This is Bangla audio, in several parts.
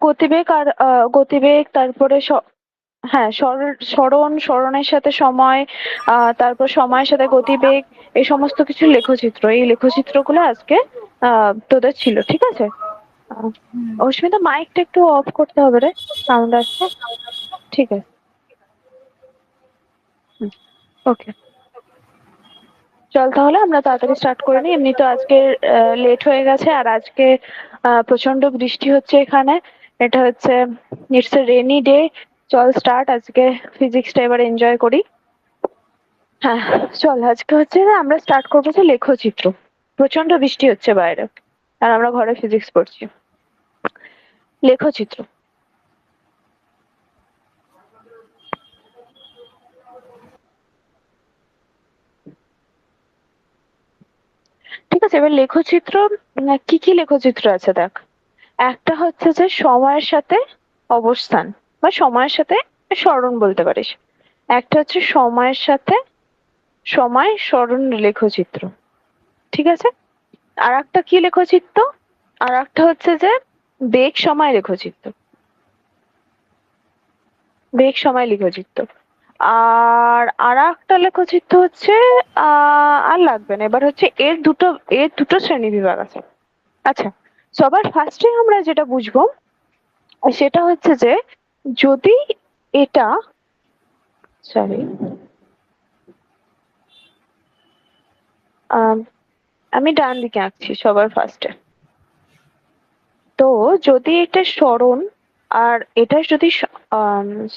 গতিবেগ আর গতিবেগ, তারপরে হ্যাঁ স্মরণের সাথে সময়, তারপর সময়ের সাথে গতিবেগ, এই সমস্ত কিছু লেখচিত্র, এই লেখচিত্রগুলো আজকে তোদের ছিল, ঠিক আছে? আহ, অস্মিতা, মাইকটা একটু অফ করতে হবে রে, সাউন্ড আসছে। ঠিক আছে, ওকে, চল তাহলে আমরা তাড়াতাড়ি স্টার্ট করে নিই। এমনি তো আজকে লেট হয়ে গেছে, আর আজকে প্রচন্ড বৃষ্টি হচ্ছে এখানে। এটা হচ্ছে ইটস এ রেনি ডে। চল স্টার্ট, আজকে ফিজিক্সটা এবার এনজয় করি। হ্যাঁ, চল আজকে হচ্ছে যে আমরা স্টার্ট করবো যে লেখচিত্র। প্রচন্ড বৃষ্টি হচ্ছে বাইরে, আর আমরা ঘরে ফিজিক্স পড়ছি। লেখচিত্র, ঠিক আছে? এবার লেখচিত্র, কি কি লেখচিত্র আছে দেখ। একটা হচ্ছে যে সময়ের সাথে অবস্থান, বা সময়ের সাথে স্মরণ বলতে পারিস। একটা হচ্ছে সময়ের সাথে সময় স্মরণ লেখচিত্র, ঠিক আছে? আর একটা কি লেখচিত্র, আর একটা হচ্ছে যে বেগ সময় লেখচিত্র, বেগ সময় লেখচিত্র। আর একটা লেখচিত্র হচ্ছে আর লাগবে না। এবার হচ্ছে এর দুটো শ্রেণী বিভাগ আছে। আচ্ছা, সবার ফার্স্টে আমরা যেটা বুঝবো সেটা হচ্ছে যে যদি এটা, সরি, আমি ডান দিকে আঁকছি সবার ফার্স্টে। তো যদি এটা স্মরণ আর এটা যদি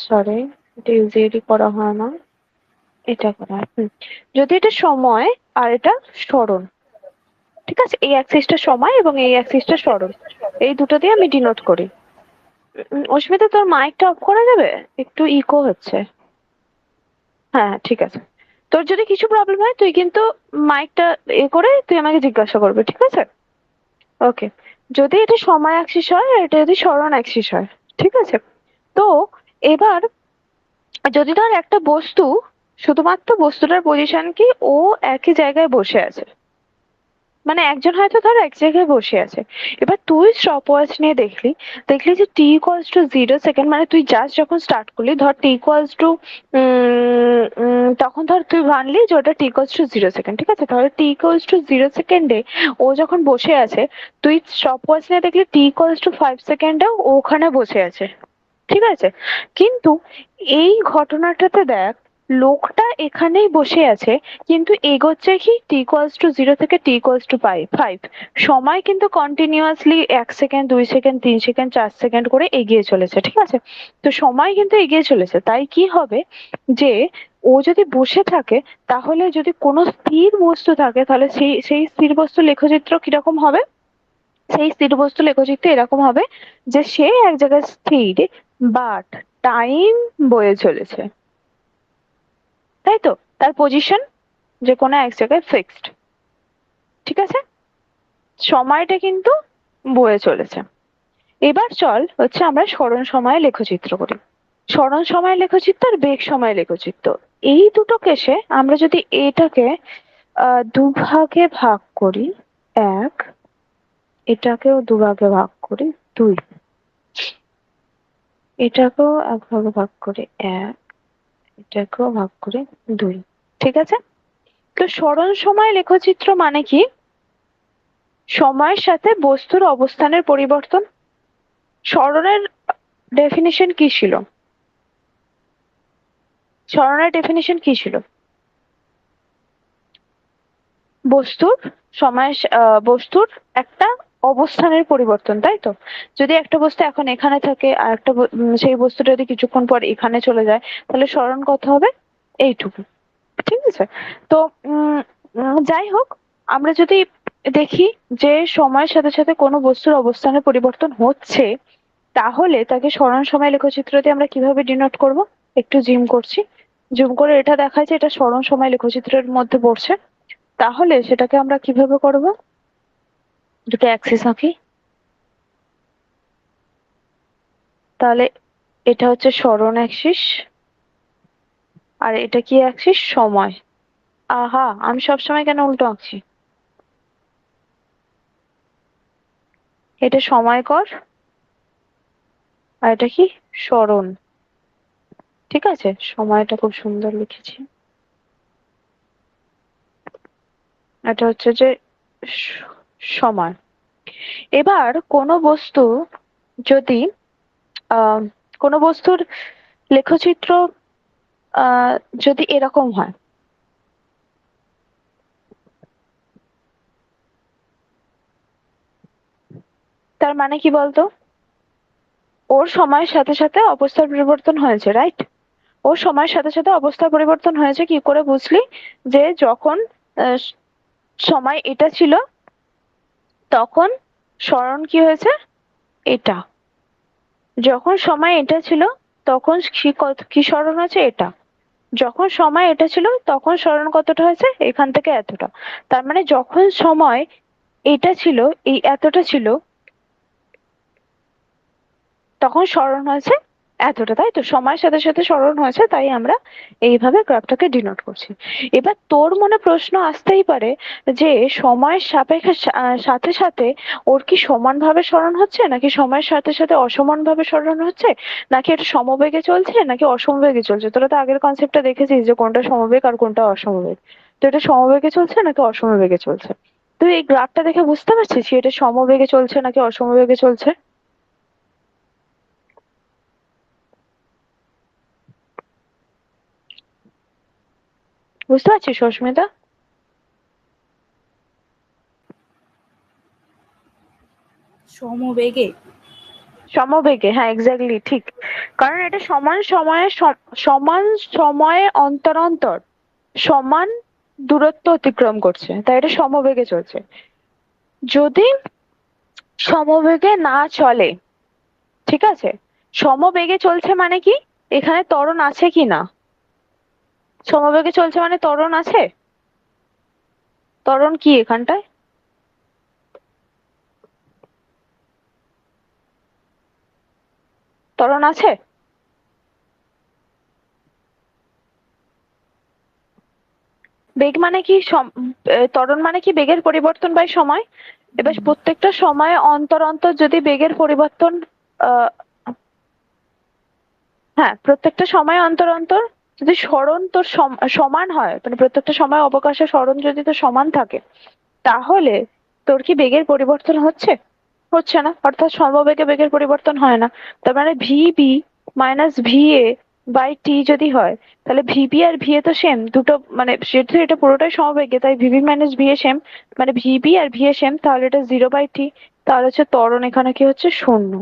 সরি, এটা ইউজুয়ালি করা হয় না, এটা করা হয়। যদি এটা সময় আর এটা স্মরণ, ঠিক আছে? এই অ্যাক্সিসটা সময় এবং এই অ্যাক্সিসটা স্মরণ, এই দুটো দিয়ে আমি ডিনোট করি। অস্মিতা, তোর মাইকটা অফ করা যাবে? একটু ইকো হচ্ছে। হ্যাঁ, ঠিক আছে। তোর যদি কিছু প্রবলেম হয় তুই কিন্তু মাইকটা করে তুই আমাকে জিজ্ঞাসা করবে, ঠিক আছে? ওকে। যদি এটা সময় অ্যাক্সিস হয় আর এটা যদি স্মরণ অ্যাক্সিস হয়, ঠিক আছে? তো এবার যদি ধর একটা বস্তু, শুধুমাত্র বস্তুটার পজিশন কি ও একই জায়গায় বসে আছে, মানে একজন হয়তো ধর এক জায়গায় বসে আছে। এবার তুই স্টপ ওয়াচ নিয়ে দেখলি, দেখলি যে টি ইকুয়ালস টু 0 সেকেন্ড, মানে তুই জাস্ট যখন স্টার্ট করলি, ধর টি ইকুয়ালস টু, তখন ধর তুই ভাবলি যে ওটা টি ইকুয়ালস টু 0 সেকেন্ড, ঠিক আছে? তাহলে টি ইকুয়ালস টু 0 সেকেন্ডে ও যখন বসে আছে, তুই স্টপ ওয়াচ নিয়ে দেখলি টি ইকুয়ালস টু 5 সেকেন্ডেও ও ওখানে বসে আছে, ঠিক আছে? কিন্তু এই ঘটনাটাতে দেখ, লোকটা এখানেই বসে আছে, কিন্তু এগোচ্ছে কি টি ইকুয়ালস টু 0 থেকে টি ইকুয়ালস টু 5। সময় কিন্তু continuously 1 second, 2 second, 3 second, 4 second করে এগিয়ে চলেছে, ঠিক আছে? তো সময় কিন্তু এগিয়ে চলেছে, তাই কি হবে যে ও যদি বসে থাকে, তাহলে যদি কোনো স্থির বস্তু থাকে, তাহলে সেই সেই স্থির বস্তু লেখচিত্র কিরকম হবে? সেই স্থির বস্তু লেখচিত্র এরকম হবে যে সে এক জায়গায় স্থির, বাট টাইম বয়ে চলেছে, তাই তো? তার পজিশন যে কোনো এক জায়গায় ফিক্সড, ঠিক আছে? সময়টা কিন্তু বয়ে চলেছে। এবার চল হচ্ছে আমরা স্মরণ সময় লেখচিত্র করি। স্মরণ সময় লেখচিত্র আর বেগ সময় লেখচিত্র, এই দুটো কেসে আমরা যদি এটাকে দুভাগে ভাগ করি, এক, এটাকেও দুভাগে ভাগ করি, দুই, এটাকেও এক ভাগে ভাগ করি, এক, এটাকেও ভাগ করি, দুই, ঠিক আছে? তো স্মরণ সময় লেখচিত্র মানে কি? সময়ের সাথে বস্তুর অবস্থানের পরিবর্তন। স্মরণের ডেফিনিশন কি ছিল? স্মরণের ডেফিনিশন কি ছিল? বস্তুর সময়, বস্তুর একটা অবস্থানের পরিবর্তন, তাই তো? যদি একটা বস্তু এখন এখানে থাকে আর একটা সেই বস্তুটা যদি কিছুক্ষণ পর এখানে চলে যায়, তাহলে স্মরণ কত হবে? এইটুকু, ঠিক আছে? তো যাই হোক, আমরা যদি দেখি যে সময়ের সাথে সাথে কোনো বস্তুর অবস্থানের পরিবর্তন হচ্ছে, তাহলে তাকে স্মরণ সময় লেখচিত্র দিয়ে আমরা কিভাবে ডিনোট করব? একটু জিম করছি, জুম করে এটা দেখায় যে এটা স্মরণ সময় লেখচিত্রের মধ্যে পড়ছে। তাহলে সেটাকে আমরা কিভাবে করব? দুটো অ্যাক্সিস আঁকি। তাহলে এটা হচ্ছে স্মরণ অ্যাক্সিস, আর এটা কি অ্যাক্সিস? সময়। আহা, আমি সবসময় কেন উল্টো আঁকছি? এটা সময় কর, আর এটা কি? সরণ। ঠিক আছে, সময়টা খুব সুন্দর লিখেছি। এটা হচ্ছে যে সময়। এবার কোনো বস্তু যদি আহ কোনো বস্তুর লেখচিত্র যদি এরকম হয়, তার মানে কি বলতো? ওর সময়ের সাথে সাথে অবস্থার পরিবর্তন হয়েছে, রাইট? ওর সময়ের সাথে সাথে অবস্থার পরিবর্তন হয়েছে, কি করে বুঝলি? যে যখন আহ, সময় এটা ছিল তখন স্মরণ কি হয়েছে? এটা। যখন সময় এটা ছিল তখন কি স্মরণ হয়েছে? এটা। যখন সময় এটা ছিল তখন স্মরণ কতটা হয়েছে? এখান থেকে এতটা। তার মানে যখন সময় এটা ছিল, এই এতটা ছিল, তখন স্মরণ হয়েছে এতটা, তাই তো? সময়ের সাথে সাথে স্মরণ হয়েছে, তাই আমরা এইভাবে গ্রাফটাকে ডিনোট করছি। এবার তোর মনে প্রশ্ন আসতেই পারে যে সময়ের সাপেক্ষে সাথে সাথে ওর কি সমানভাবে স্মরণ হচ্ছে, নাকি সময়ের সাথে সাথে অসমানভাবে স্মরণ হচ্ছে, নাকি এটা সমবেগে চলছে নাকি অসমবেগে চলছে? তোরা তো আগের কনসেপ্টটা দেখেছিস যে কোনটা সমবেগ আর কোনটা অসমবেগ। তো এটা সমবেগে চলছে নাকি অসমবেগে চলছে? তুই এই গ্রাফটা দেখে বুঝতে পারছিস এটা সমবেগে চলছে নাকি অসমবেগে চলছে? বুঝতে পারছিস সুস্মিতা? সমবেগে। সমবেগে, হ্যাঁ এক্স্যাক্টলি ঠিক। কারণ এটা সমান সময়ে সমান সময়ে অন্তর অন্তর সমান দূরত্ব অতিক্রম করছে, তাই এটা সমবেগে চলছে। যদি সমবেগে না চলে, ঠিক আছে, সমবেগে চলছে মানে কি? এখানে ত্বরণ আছে কি না? সমবেগে চলছে মানে ত্বরণ আছে? ত্বরণ কি এখানটায়? ত্বরণ আছে? বেগ মানে কি ত্বরণ মানে কি? বেগের পরিবর্তন বাই সময়। এবার প্রত্যেকটা সময়ে অন্তর অন্তর যদি বেগের পরিবর্তন আহ হ্যাঁ, প্রত্যেকটা সময় অন্তর অন্তর যদি সরণ তোর সমান হয়, মানে প্রত্যেকটা সময় অবকাশে সরণ যদি তোর সমান থাকে, তাহলে তোর কি বেগের পরিবর্তন হচ্ছে? হচ্ছে না, অর্থাৎ সমবেগে বেগের পরিবর্তন হয় না। তার মানে VB minus VA by T যদি হয়, তাহলে ভিবি আর ভিএ তো সেম দুটো, মানে যেহেতু এটা পুরোটাই সমবেগে তাই ভিবি মাইনাস ভিএ সেম, মানে ভিবি আর ভিএ সেম, তাহলে এটা 0/t। তাহলে হচ্ছে ত্বরণ এখানে কি হচ্ছে? শূন্য।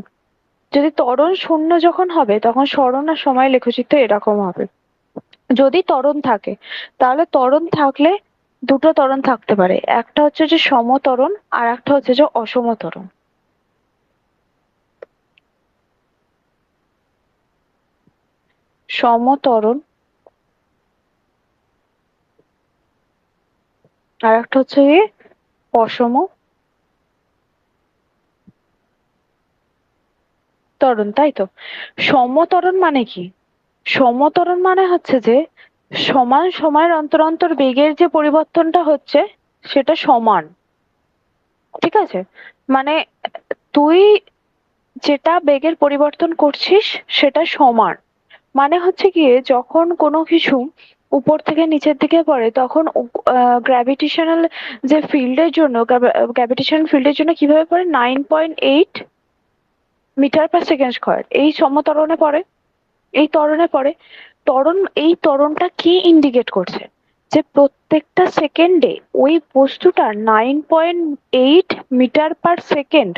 যদি ত্বরণ শূন্য যখন হবে তখন সরণ আর সময় লেখচিত্র এরকম হবে। যদি ত্বরণ থাকে, তাহলে ত্বরণ থাকলে দুটো ত্বরণ থাকতে পারে, একটা হচ্ছে যে সমত্বরণ আর একটা হচ্ছে যে অসমত্বরণ। সমত্বরণ আর একটা হচ্ছে গিয়ে অসম ত্বরণ, তাই তো? সমত্বরণ মানে কি? সমত্বরণ মানে হচ্ছে যে সমান সময়ের অন্তর অন্তর বেগের যে পরিবর্তনটা হচ্ছে সেটা সমান। ঠিক আছে, মানে তুই যেটা বেগের পরিবর্তন করছিস সেটা সমান। মানে হচ্ছে গিয়ে যখন কোনো কিছু উপর থেকে নিচের দিকে পড়ে তখন গ্র্যাভিটেশনাল যে ফিল্ডের জন্য, গ্র্যাভিটেশনাল ফিল্ডের জন্য কিভাবে পড়ে? 9.8 মিটার পার সেকেন্ড স্কোয়ার, এই সমত্বরণে পড়ে, এই ত্বরণে পড়ে। এই ত্বরণটা কি ইন্ডিকেট করছে? যে প্রত্যেকটা সেকেন্ডে ওই বস্তুটা 9.8 মিটার পার সেকেন্ড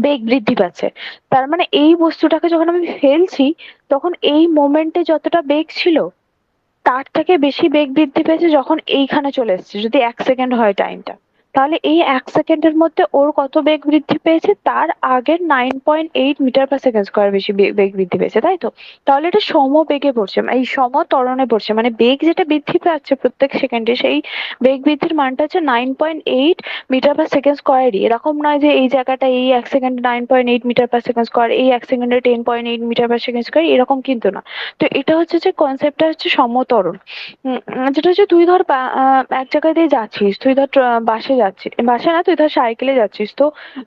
বেগ বৃদ্ধি পাচ্ছে। তার মানে এই বস্তুটাকে যখন আমি ফেলছি তখন এই মোমেন্টে যতটা বেগ ছিল তার থেকে বেশি বেগ বৃদ্ধি পেয়েছে যখন এইখানে চলে এসেছে। যদি 1 সেকেন্ড হয় টাইমটা, তাহলে এই 1 সেকেন্ডের মধ্যে ওর কত বেগ বৃদ্ধি পেয়েছে? তার আগের 9.8 মিটার পার সেকেন্ড স্কোয়ার বেশি বেগ বৃদ্ধি পেয়েছে, তাই তো? তাহলে এটা সমবেগে পড়ছে, এই সমত্বরণে পড়ছে, মানে বেগ যেটা বৃদ্ধি পাচ্ছে প্রত্যেক সেকেন্ডে সেই বেগ বৃদ্ধির মানটা হচ্ছে 9.8 মিটার পার সেকেন্ড স্কোয়ারই। এরকম নয় যে এই জায়গাটা এই 1 সেকেন্ডে 9.8 মিটার পার সেকেন্ড স্কোয়ার, এই 1 সেকেন্ডে 10.8 মিটার পার সেকেন্ড স্কোয়ার, এরকম কিন্তু না। তো এটা হচ্ছে যে কনসেপ্টটা হচ্ছে সমত্বরণ। যেটা হচ্ছে তুই ধর এক জায়গায় দিয়ে যাচ্ছিস, তুই ধর বাসে যাচ্ছিস, বাসে না তুই ধর সাইকেলে যাচ্ছিস, তো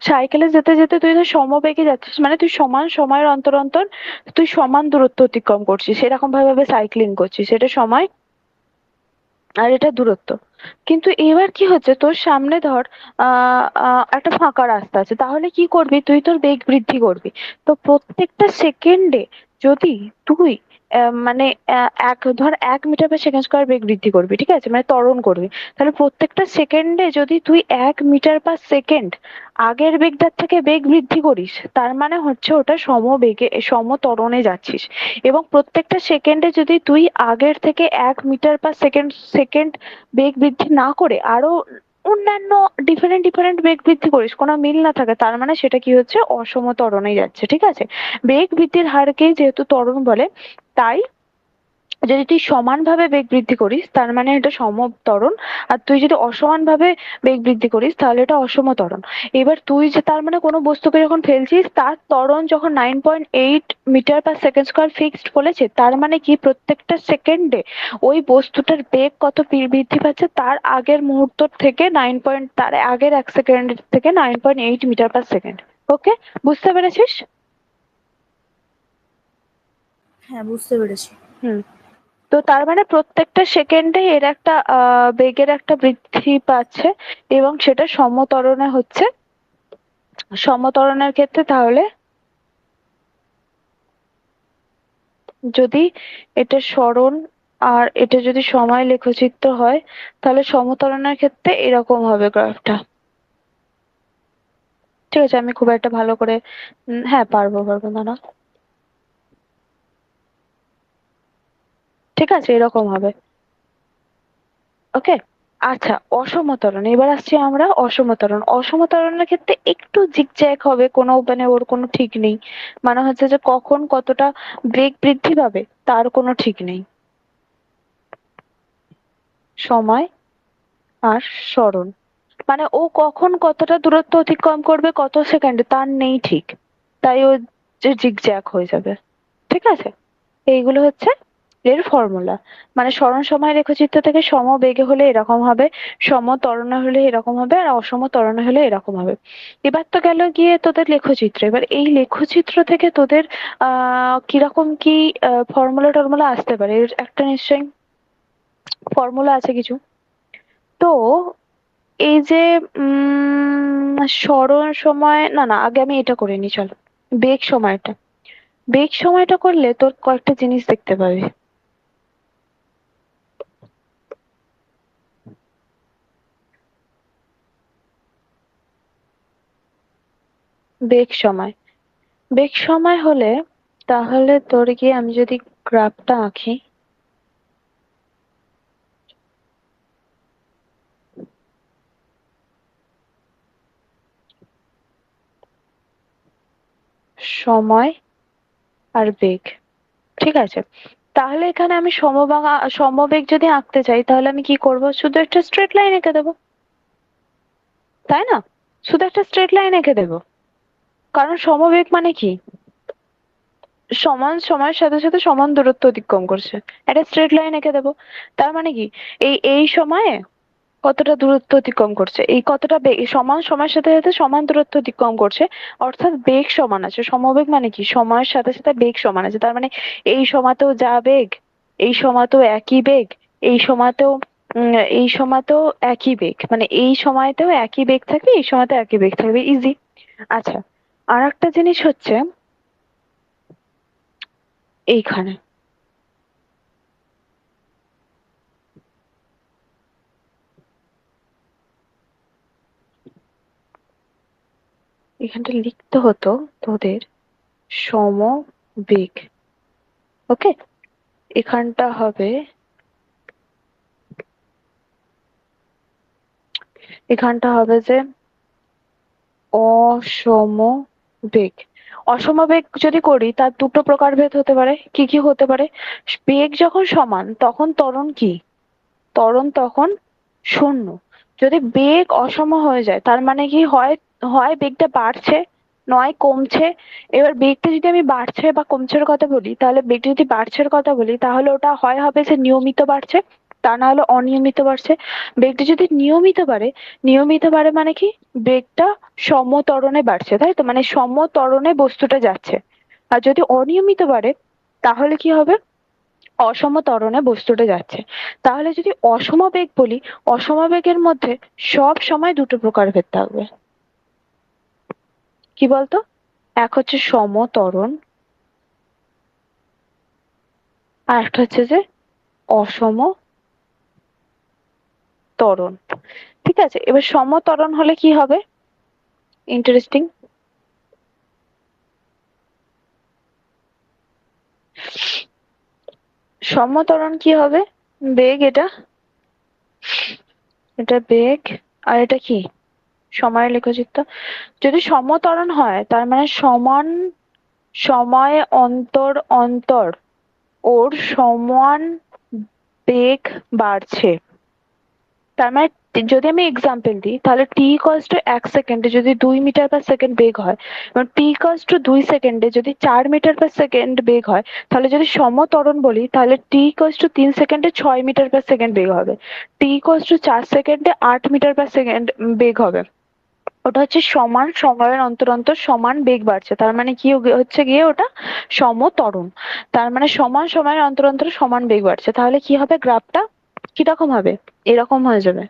সাইকেলে যেতে যেতে তুই ধর সমবেগে যাচ্ছিস, মানে তুই সমান সময়ের অন্তর অন্তর তুই সমান দূরত্ব অতিক্রম করছিস, এরকম ভাবে সাইক্লিং করছিস, এটা সময় আর এটা দূরত্ব। কিন্তু এবার কি হচ্ছে, তোর সামনে ধর একটা ফাঁকা রাস্তা আছে, তাহলে কি করবি, তুই তোর বেগ বৃদ্ধি করবি। তো প্রত্যেকটা সেকেন্ডে যদি তুই মানে ধর 1 মিটার/সেকেন্ড স্কোয়ার বেগ বৃদ্ধি করবি, ঠিক আছে, মানে ত্বরণ করবি, তাহলে প্রত্যেকটা সেকেন্ডে যদি তুই 1 মিটার/সেকেন্ড আগের বেগটার থেকে বেগ বৃদ্ধি করিস, তার মানে হচ্ছে ওটা সমবেগে সমত্বরণে যাচ্ছিস। এবং প্রত্যেকটা সেকেন্ডে যদি তুই আগের থেকে 1 মিটার/সেকেন্ড সেকেন্ড বেগ বৃদ্ধি না করে আরো অন্যান্য ডিফারেন্ট ডিফারেন্ট বেগ বৃদ্ধি করিস, কোনো মিল না থাকে, তার মানে সেটা কি হচ্ছে, অসম ত্বরণে যাচ্ছে, ঠিক আছে। বেগ বৃদ্ধির হারকেই যেহেতু ত্বরণ বলে, তাই যদি তুই সমানভাবে বেগ বৃদ্ধি করিস তার মানে এটা সমত্বরণ, আর তুই যদি অসমানভাবে বেগ বৃদ্ধি করিস তাহলে এটা অসমত্বরণ। এবার তুই যে তার মানে কোনো বস্তুকে যখন ফেলছিস তার ত্বরণ যখন 9.8 মিটার/সেকেন্ড স্কোয়ার ফিক্সড বলেছে, তার মানে কি প্রত্যেকটা সেকেন্ডে ওই বস্তুটার বেগ কত বৃদ্ধি পাচ্ছে, তার আগের মুহূর্ত থেকে তার আগের 1 সেকেন্ড থেকে 9.8 মিটার/সেকেন্ড। ওকে, বুঝতে পেরেছিস? হ্যাঁ, বুঝতে পেরেছি। হুম। তো তার মানে প্রত্যেকটা সেকেন্ডে এর একটা বেগের একটা বৃদ্ধি পাচ্ছে, এবং সেটা সমত্বরণে হচ্ছে। সমত্বরণের ক্ষেত্রে তাহলে যদি এটা সরণ আর এটা যদি সময় লেখচিত্র হয়, তাহলে সমত্বরণের ক্ষেত্রে এরকম হবে গ্রাফটা। ঠিক আছে, আমি খুব একটা ভালো করে হ্যাঁ, পারবো না, ঠিক আছে, এরকম হবে। ওকে। আচ্ছা, অসমত্বরণ, এবার আসছি আমরা অসমত্বরণ। অসমত্বরণের ক্ষেত্রে একটু জিগজ্যাগ হবে, কোনো মানে ওর কোনো ঠিক নেই, মানে হচ্ছে যে কখন কতটা বেগ বৃদ্ধি পাবে তার কোনো ঠিক নেই। সময় আর সরণ, মানে ও কখন কতটা দূরত্ব অতিক্রম করবে কত সেকেন্ডে তার নেই ঠিক, তাই ও যে জিগজ্যাগ হয়ে যাবে, ঠিক আছে। এইগুলো হচ্ছে এর ফর্মুলা। মানে সরণ সময় রেখাচিত্র থেকে সমবেগে হলে এরকম হবে, সমত্বরণে হলে এরকম হবে, আর অসমত্বরণে হলে এরকম হবে। এবার তো গেল গিয়ে তোদের লেখচিত্র, এবার এই লেখচিত্র থেকে তোদের কিরকম কি ফর্মুলা টর্মুলা আসতে পারে, এর একটা নিশ্চয়ই ফর্মুলা আছে কিছু। তো এই যে সরণ সময়, না না, আগে আমি এটা করে নি, চলো বেগ সময়টা। বেগ সময়টা করলে তোর কয়েকটা জিনিস দেখতে পাবি। বেগ সময়, বেগ সময় হলে তাহলে তোর গিয়ে আমি যদি গ্রাফটা আঁকি, সময় আর বেগ, ঠিক আছে। তাহলে এখানে আমি সমবেগ যদি আঁকতে চাই তাহলে আমি কি করব, শুধু একটা স্ট্রেট লাইন এঁকে দেবো, তাই না? শুধু একটা স্ট্রেট লাইন এঁকে দেবো, কারণ সমবেগ মানে কি, সমান সময়ের সাথে সাথে সমান দূরত্ব অতিক্রম করছে, একটা স্ট্রেট লাইন এঁকে দেবো। তার মানে কি, এই সময়ে কতটা দূরত্ব অতিক্রম করছে, এই কতটা বেগ সমান সময়ের সাথে সাথে সমান দূরত্ব অতিক্রম করছে, অর্থাৎ বেগ সমান আছে। সমবেগ মানে কি, সময়ের সাথে সাথে বেগ সমান আছে, তার মানে এই সময়তেও যা বেগ, এই সময়তেও একই বেগ, এই সময়তেও এই সময়তেও একই বেগ, মানে এই সময়তেও একই বেগ থাকবে, এই সময়তেও একই বেগ থাকবে, ইজি। আচ্ছা, আর একটা জিনিস হচ্ছে এইখানে, এখানটা লিখতে হতো তোদের সমবেগ। ওকে, এখানটা হবে, এখানটা হবে যে অসমবেগ। অসমবেগ যদি করি তার দুটো প্রকারভেদ হতে পারে, কি কি হতে পারে, বেগ যখন সমান তখন ত্বরণ কি, ত্বরণ তখন শূন্য। যদি বেগ অসম হয়ে যায় তার মানে কি, হয় হয় বেগটা বাড়ছে নয় কমছে। এবার বেগটা যদি আমি বাড়ছে বা কমছের কথা বলি, তাহলে বেগটা যদি বাড়ছের কথা বলি তাহলে ওটা হয় হবে যে নিয়মিত বাড়ছে, তা না হলে অনিয়মিত বাড়ছে। বেগটা যদি নিয়মিত বাড়ে মানে কি বেগটা সমত্বরণে বাড়ছে, তাই তো, মানে সমত্বরণে বস্তুটা যাচ্ছে। আর যদি অনিয়মিত বাড়ে তাহলে কি হবে, অসমত্বরণে বস্তুটা যাচ্ছে। তাহলে যদি অসমবেগ বলি, অসমবেগের মধ্যে সব সময় দুটো প্রকারভেদ থাকবে। কি বলতো? এক হচ্ছে সমত্বরণ, আর একটা হচ্ছে যে অসমত্বরণ। ঠিক আছে, এবার সমত্বরণ হলে কি হবে, ইন্টারেস্টিং। সমত্বরণ কি হবে, বেগ, এটা বেগ, আর এটা কি সময়ের লেখচিত্র। যদি সমত্বরণ হয় তার মানে সমান সময় অন্তর অন্তর ওর সমান বেগ বাড়ছে। তার মানে যদি আমি এক্সাম্পল দিই তাহলে টি ইকুয়ালস টু 1 সেকেন্ডে যদি 2 মিটার/সেকেন্ড বেগ হয়, এবং টি ইকুয়ালস টু 2 সেকেন্ডে যদি 4 মিটার/সেকেন্ড বেগ হয়, তাহলে যদি সমত্বরণ বলি তাহলে টি ইকুয়ালস টু 3 সেকেন্ডে 6 মিটার/সেকেন্ড বেগ হবে, টি ইকুয়ালস টু 4 সেকেন্ডে 8 মিটার/সেকেন্ড বেগ হবে। ওটা হচ্ছে সমান সময়ের অন্তর অন্তর সমান বেগ বাড়ছে, তার মানে কি হচ্ছে গিয়ে ওটা সমত্বরণ। তার মানে সমান সময়ের অন্তর অন্তর সমান বেগ বাড়ছে, তাহলে কি হবে, গ্রাফটা কিরকম হবে, এরকম হয়ে যাবে।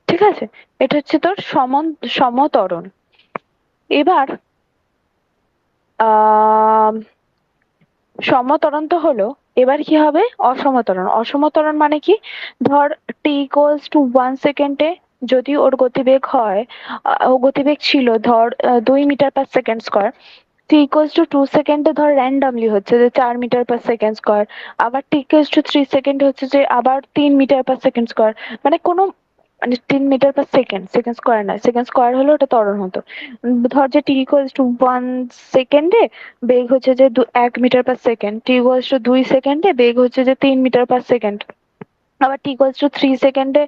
ঠিক আছে, এটা হচ্ছে তোর সমত্বরণ। এবার আহ সমত্বরণ তো হলো, এবার কি হবে, অসমত্বরণ। অসমত্বরণ মানে কি, ধর টি ইকুয়ালস টু 1 সেকেন্ডে যদি ওর গতিবেগ হয়, ও গতিবেগ ছিল ধর 2 মিটার/সেকেন্ড স্কয়ার, টি ইকুয়ালস টু 2 সেকেন্ডে ধর র্যান্ডমলি হচ্ছে যে 4 মিটার/সেকেন্ড স্কয়ার, আবার টি ইকুয়ালস টু 3 সেকেন্ডে হচ্ছে যে আবার 3 মিটার/সেকেন্ড স্কয়ার, মানে কোনো, মানে 3 মিটার/সেকেন্ড, সেকেন্ড স্কয়ার না, সেকেন্ড স্কয়ার হলে ওটা ত্বরণ হতো। ধর যে টি ইকুয়ালস টু 1 সেকেন্ডে বেগ হচ্ছে যে 1 মিটার/সেকেন্ড, টি ইকুয়ালস টু 2 সেকেন্ডে বেগ হচ্ছে যে 3 মিটার/সেকেন্ড, আবার টি ইকুয়ালস টু 3 সেকেন্ডে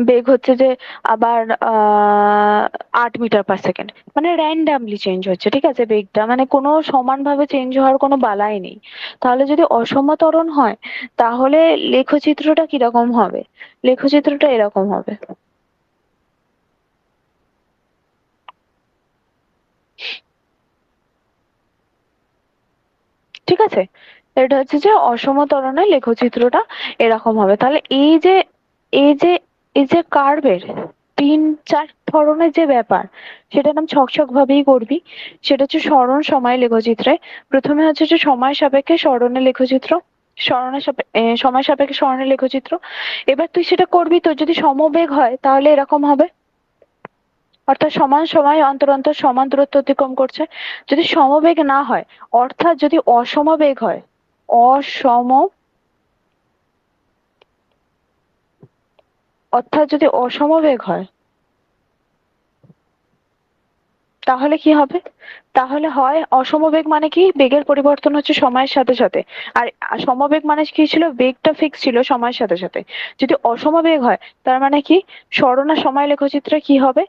বেগ হচ্ছে যে আবার 8 মিটার/সেকেন্ড, মানে র্যান্ডামলি চেঞ্জ হচ্ছে। ঠিক আছে, বেগটা মানে কোনো সমানভাবে চেঞ্জ হওয়ার কোনো বালাই নেই। তাহলে যদি অসমত্বরণ হয় তাহলে লেখচিত্রটা কিরকম হবে, লেখচিত্রটা এরকম হবে। ঠিক আছে, এটা হচ্ছে যে অসমত্বরণের লেখচিত্রটা এরকম হবে। তাহলে এই যে এই যে কার্ভের 3-4 ধরনের যে ব্যাপার, সেটার নাম ছকছক ভাবেই করবি। সেটা হচ্ছে সরণ সময় লেখচিত্রে। প্রথমে হচ্ছে যে সময় সাপেক্ষে সরণের লেখচিত্র, সময় সাপেক্ষে সরণের লেখচিত্র। এবার তুই সেটা করবি, তো যদি সমবেগ হয় তাহলে এরকম হবে, অর্থাৎ সমান সময় অন্তর অন্তর সমান দূরত্ব অতিক্রম করছে। যদি সমবেগ না হয়, অর্থাৎ যদি অসমবেগ হয়, অসম যদি অসমবেগ হয় তাহলে কি হবে, তাহলে হয় অসমবেগ মানে কি বেগের পরিবর্তন হচ্ছে সময়ের সাথে সাথে, আর সমবেগ মানে কি ছিল, বেগটা ফিক্স ছিল সময়ের সাথে সাথে। যদি অসমবেগ হয় তার মানে কি সরণ আর সময় লেখচিত্রে কি হবে,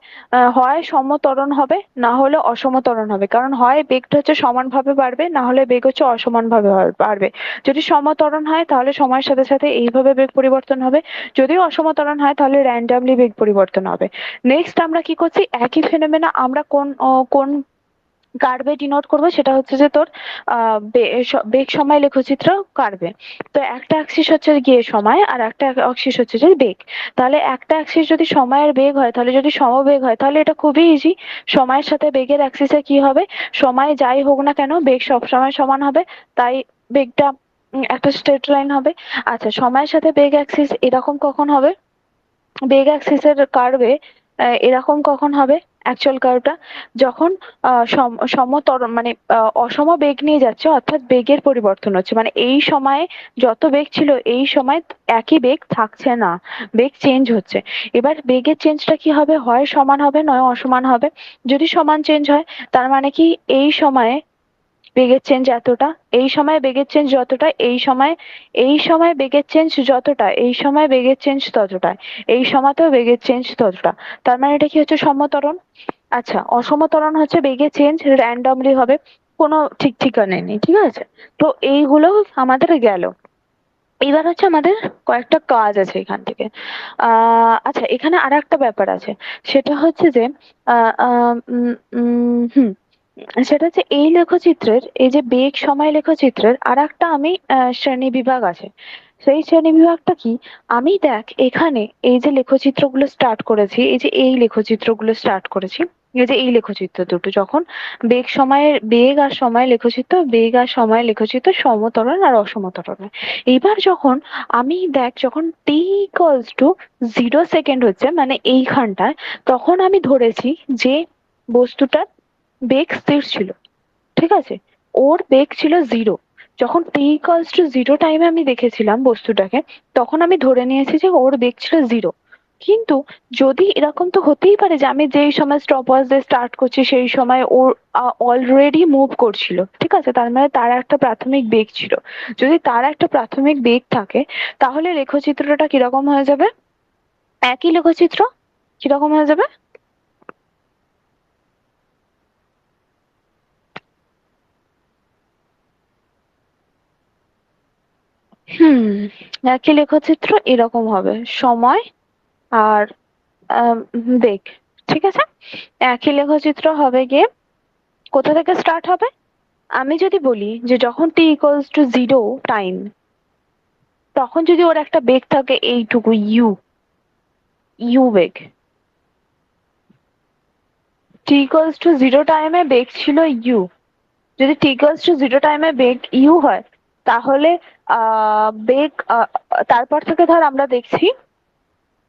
হয় সমত্বরণ হবে না হলে অসমত্বরণ হবে, কারণ হয় বেগটা হচ্ছে সমানভাবে বাড়বে না হলে বেগ হচ্ছে অসমানভাবে বাড়বে। যদি সমত্বরণ হয় তাহলে সময়ের সাথে সাথে এইভাবে বেগ পরিবর্তন হবে, যদি অসমত্বরণ হয় তাহলে র্যান্ডামলি বেগ পরিবর্তন হবে। নেক্সট আমরা কি করছি, একই ফেনোমেনা আমরা কোন কার্ভে ডিনোট করবো, সেটা হচ্ছে যে তোর বেগ সময় লেখচিত্র কার্ভে। তো একটা অ্যাক্সিস হচ্ছে গিয়ে সময় আর একটা অ্যাক্সিস হচ্ছে যে বেগ। তাহলে একটা অ্যাক্সিস যদি সময়ের বেগ হয়, তাহলে যদি সমবেগ হয় তাহলে এটা খুবই ইজি। সময়ের সাথে বেগের অ্যাক্সিসে কি হবে, সময় যাই হোক না কেন বেগ সবসময় সমান হবে, তাই বেগটা একটা স্ট্রেট লাইন হবে। আচ্ছা, সময়ের সাথে বেগ অ্যাক্সিস এরকম কখন হবে, বেগ অ্যাক্সিসের কার্ভে এরকম কখন হবে, অ্যাকচুয়াল কার্ভটা যখন সমতরণ মানে অসম বেগ নিয়ে যাচ্ছে, অর্থাৎ বেগের পরিবর্তন হচ্ছে, মানে এই সময়ে যত বেগ ছিল এই সময় একই বেগ থাকছে না, বেগ চেঞ্জ হচ্ছে। এবার বেগের চেঞ্জটা কি হবে, হয় সমান হবে নয় অসমান হবে। যদি সমান চেঞ্জ হয় তার মানে কি এই সময়ে বেগের চেঞ্জ এতটা, এই সময় বেগের চেঞ্জ যতটা, এই সময় বেগের চেঞ্জ যতটা, এই সময় বেগের চেঞ্জ ততটা, এই সময়তেও বেগের চেঞ্জ ততটা। তার মানে এটা কি হচ্ছে সমত্বরণ। আচ্ছা, অসমত্বরণ হচ্ছে বেগের চেঞ্জ র্যান্ডমলি হবে, কোনো ঠিক ঠিকানা নেই, ঠিক আছে? তো এইগুলো আমাদের গেল। এবার হচ্ছে আমাদের কয়েকটা কাজ আছে এখান থেকে। আচ্ছা, এখানে আরেকটা ব্যাপার আছে। সেটা হচ্ছে যে আহ আহ উম উম হুম সেটা হচ্ছে এই লেখচিত্রের, এই যে বেগ সময় লেখচিত্রের আরেকটা আমি শ্রেণী বিভাগ আছে। সেই শ্রেণী বিভাগটা কি? আমি দেখ এখানে এই যে লেখচিত্রগুলো স্টার্ট করেছি, এই যে এই লেখচিত্রগুলো স্টার্ট করেছি, এই যে এই লেখচিত্র দুটো যখন বেগ আর সময় লেখচিত্র, বেগ আর সময় লেখচিত্র সমত্বরণ আর অসমত্বরণ। এইবার যখন আমি দেখ যখন টি ইকুয়ালস টু 0 সেকেন্ড হচ্ছে মানে এইখানটায়, তখন আমি ধরেছি যে বস্তুটার বেগ স্থির ছিল, ঠিক আছে? ওর বেগ ছিল 0। যখন টি ইকুয়ালস টু 0 টাইমে আমি দেখেছিলাম বস্তুটাকে, তখন আমি ধরে নিয়েছি যে ওর বেগ ছিল 0। কিন্তু যদি এরকম তো হতেই পারে যে আমি যেই সময় স্টপ ওয়াচ দিয়ে স্টার্ট করছি সেই সময় ওর অলরেডি মুভ করছিল, ঠিক আছে? তার মানে তার একটা প্রাথমিক বেগ ছিল। যদি তার একটা প্রাথমিক বেগ থাকে, তাহলে লেখচিত্রটা কিরকম হয়ে যাবে? একই লেখচিত্র কিরকম হয়ে যাবে? হুম, একই লেখচিত্র এরকম হবে। সময় আর বেগ, ঠিক আছে? একই লেখচিত্র হবে গিয়ে কোথা থেকে স্টার্ট হবে? আমি যদি বলি যে যখন টি ইকুয়ালস টু 0 টাইম, তখন যদি ওর একটা বেগ থাকে এইটুকু ইউ, ইউ বেগ। টি ইকুয়ালস টু 0 টাইমে বেগ ছিল ইউ। যদি টি ইকুয়ালস টু 0 টাইমে বেগ ইউ হয়, তাহলে বেগ তারপর থেকে ধর আমরা দেখছি,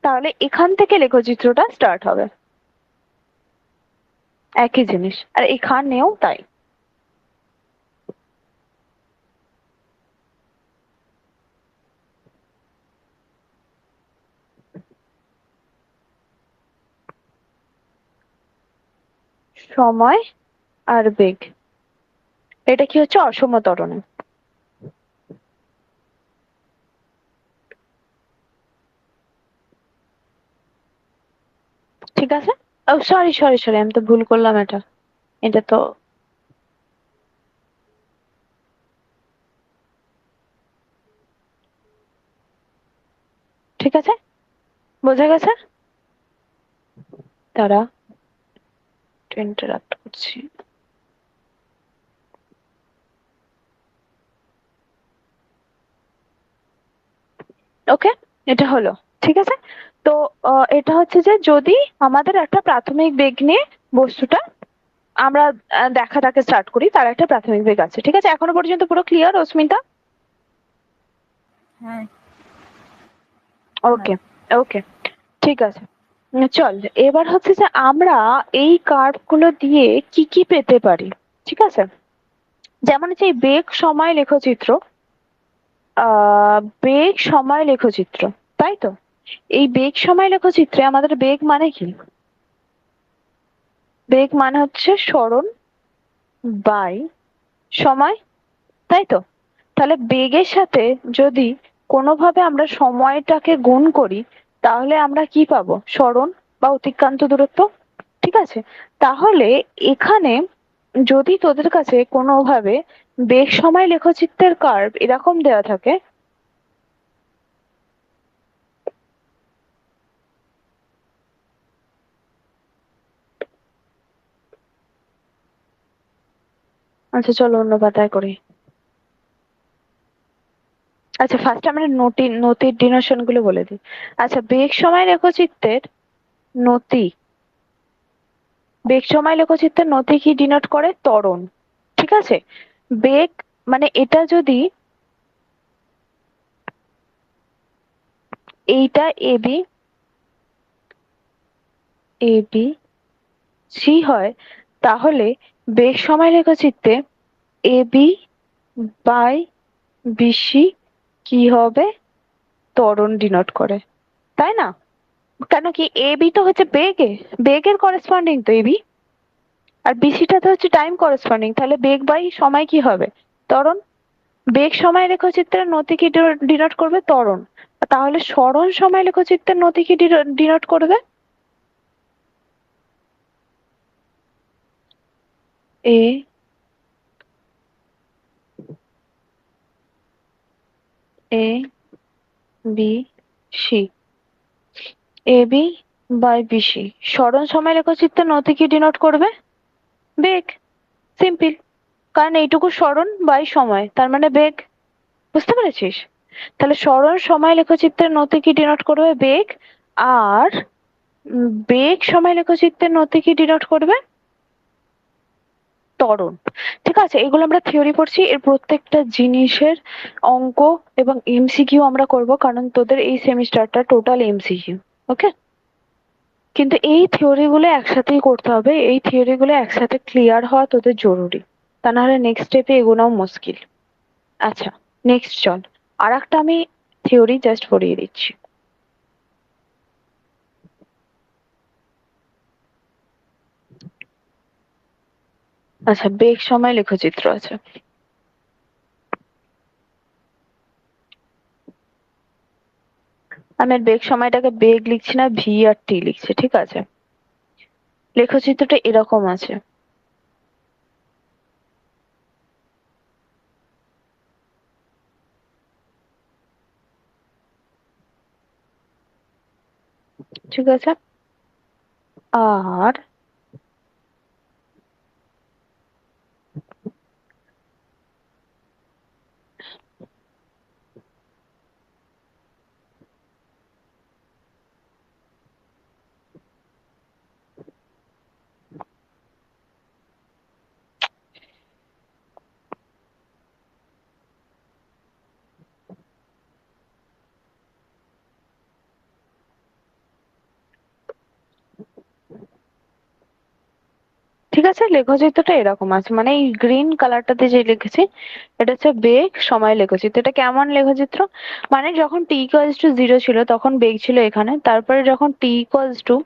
তাহলে এখান থেকে লেখচিত্রটা স্টার্ট হবে। একই জিনিস, আর এখানেও তাই। সময় আর বেগ, এটা কি হচ্ছে? অসম ত্বরণে। ঠিক আছে? ও সরি সরি সরি, আমি তো ভুল করলাম। এটা এটা তো ঠিক আছে, বোঝা গেছে? তারা ইন্টারাপ্ট করছি। ওকে, এটা হলো, ঠিক আছে? তো এটা হচ্ছে যে যদি আমাদের একটা প্রাথমিক বেগ নিয়ে বস্তুটা আমরা দেখাটাকে স্টার্ট করি, তার একটা প্রাথমিক বেগ আছে, ঠিক আছে? এখনো পর্যন্ত পুরো ক্লিয়ার, অস্মিতা? হ্যাঁ ওকে, ওকে, ঠিক আছে। চল, এবার হচ্ছে যে আমরা এই কার্ভ গুলো দিয়ে কি কি পেতে পারি, ঠিক আছে? যেমন হচ্ছে এই বেগ সময় লেখচিত্র, বেগ সময় লেখচিত্র, তাই তো? এই বেগ সময় লেখচিত্রে আমাদের বেগ মানে কি? বেগ মানে হচ্ছে সরণ বাই সময়, তাই তো? তাহলে বেগের সাথে যদি কোনোভাবে আমরা সময়টাকে গুণ করি, তাহলে আমরা কি পাবো? সরণ বা অতিক্রান্ত দূরত্ব, ঠিক আছে? তাহলে এখানে যদি তোদের কাছে কোনোভাবে বেগ সময় লেখচিত্রের কার্ভ এরকম দেওয়া থাকে, আচ্ছা চলো অন্য পাতায় করি। আচ্ছা, ফার্স্ট আমরা নতির ডিনোশন গুলো বলে দিই। আচ্ছা, নতি বেগ সময় লেখচিত্রের নতি কি ডিনোট করে? ত্বরণ, ঠিক আছে? বেগ মানে এটা যদি এইটা এবি, এবি সি হয়, তাহলে বেগ সময় লেখচিত্রে এবি বাই বিসি কি হবে? ত্বরণ ডিনোট করে, তাই না? কেন কি এবি তো হচ্ছে বেগের করেসপন্ডিং তো এবি, আর বিসিটা তো হচ্ছে টাইম করেসপন্ডিং, তাহলে বেগ বাই সময় কি হবে? ত্বরণ। বেগ সময় লেখচিত্রের নতি কি ডিনোট করবে? ত্বরণ। তাহলে সরণ সময় লেখচিত্রের নতি কি ডিনোট করবে? A A B C, A B by B C. সরণ সময় লেখচিত্রে নতি কি ডিনোট করবে? বেগ। সিম্পল, কারণ এইটুকু সরণ বাই সময়, তার মানে বেগ। বুঝতে পেরেছিস? তাহলে সরণ সময় লেখচিত্রের নতি কি ডিনোট করবে? বেগ। আর বেগ সময় লেখচিত্রের নতি কি ডিনোট করবে? ত্বরণ। ঠিক আছে, এগুলো আমরা থিওরি পড়ছি, এর প্রত্যেকটা জিনিসের অঙ্ক এবং এমসিকিউ আমরা করব, কারণ তোদের এই সেমিস্টারটা টোটাল এমসিকিউ। ওকে, কিন্তু এই থিওরি গুলো একসাথেই করতে হবে, এই থিওরি গুলো একসাথে ক্লিয়ার হওয়া তোদের জরুরি, তা নাহলে নেক্সট স্টেপে এগোনোও মুশকিল। আচ্ছা, নেক্সট চল, আর একটা আমি থিওরি জাস্ট পড়িয়ে দিচ্ছি। আচ্ছা, বেগ সময় লেখচিত্র আছে। আমি আর বেগ সময়টাকে বেগ লিখছি না, ভি আর টি লিখছি, ঠিক আছে? লেখচিত্রটা এরকম আছে। ঠিক আছে, আর ঠিক আছে, লেখচিত্রটা এরকম আছে, মানে এই গ্রিন কালারটাতে যে লিখেছি এটা হচ্ছে বেগ সময় লেখচিত্র। এটা কেমন লেখচিত্র? মানে যখন টি ইকুয়ালস টু জিরো ছিল তখন বেগ ছিল এখানে, তারপরে যখন টি ইকুয়ালস টু,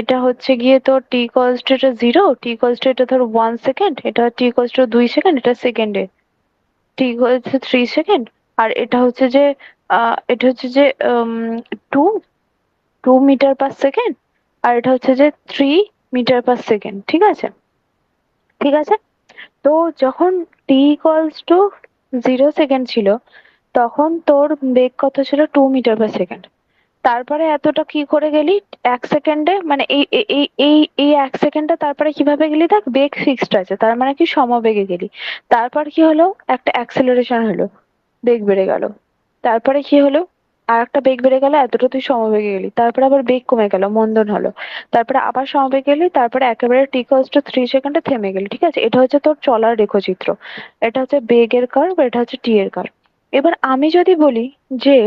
এটা হচ্ছে গিয়ে তোর টি ইকুয়ালস টু এটা জিরো, টি ইকুয়ালস টু এটা ধর 1 সেকেন্ড, এটা টি ইকুয়ালস টু 2 সেকেন্ড, এটা সেকেন্ডে, টি ইকুয়ালস টু 3 সেকেন্ড, আর এটা হচ্ছে যে এটা হচ্ছে যে 2 2 মিটার পার সেকেন্ড, আর এটা হচ্ছে যে 3 মিটার পার সেকেন্ড। ঠিক আছে, ঠিক আছে। তো যখন টি ইকুয়ালস টু 0 সেকেন্ড ছিল তখন তোর বেগ কত ছিল? 2 মিটার পার সেকেন্ড। তারপরে এতটা কি করে গেলি 1 সেকেন্ডে, মানে এই 1 সেকেন্ডটা তারপরে কিভাবে গেলি? দেখ, বেগ ফিক্সড আছে, তার মানে কি সমবেগে গেলি। তারপর কি হলো? একটা অ্যাক্সেলারেশন হলো, বেগ বেড়ে গেল। তারপরে কি হলো? আর একটা বেগ বেড়ে গেল, এতটা তুই সমবেগে গেলি, তারপরে আবার বেগ কমে গেল, মন্দন হলো, তারপরে আবার সমবেগে গেলি, তারপরে একেবারে টি ইকুয়ালস টু 3 সেকেন্ডে থেমে গেলি। ঠিক আছে, এটা হচ্ছে তোর চলার রেখচিত্র। এটা হচ্ছে বেগের কার্ভ, এটা হচ্ছে টি এর কার্ভ। এবার আমি যদি বলি যে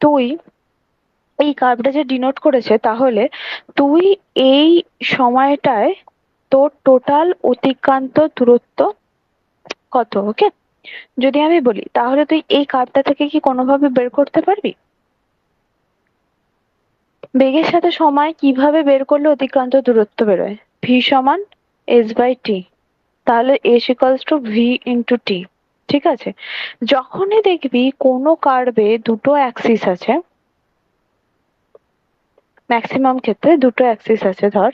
তুই এই কার্ভটা যে ডিনোট করেছে, তাহলে তুই এই সময়টায় তোর টোটাল অতিক্রান্ত দূরত্ব কত? ওকে, যদি আমি বলি তাহলে তুই এই কার্ভটা থেকে কি কোনোভাবে বের করতে পারবি বেগের সাথে সময় কিভাবে বের করলে অতিক্রান্ত দূরত্ব বেরোয়? ভি সমান এস বাই টি, তাহলে S equals to V into T. ঠিক আছে, যখনই দেখবি কোনো কার্ভে দুটো অ্যাক্সিস আছে, ম্যাক্সিমাম ক্ষেত্রে দুটো অ্যাক্সিস আছে, ধর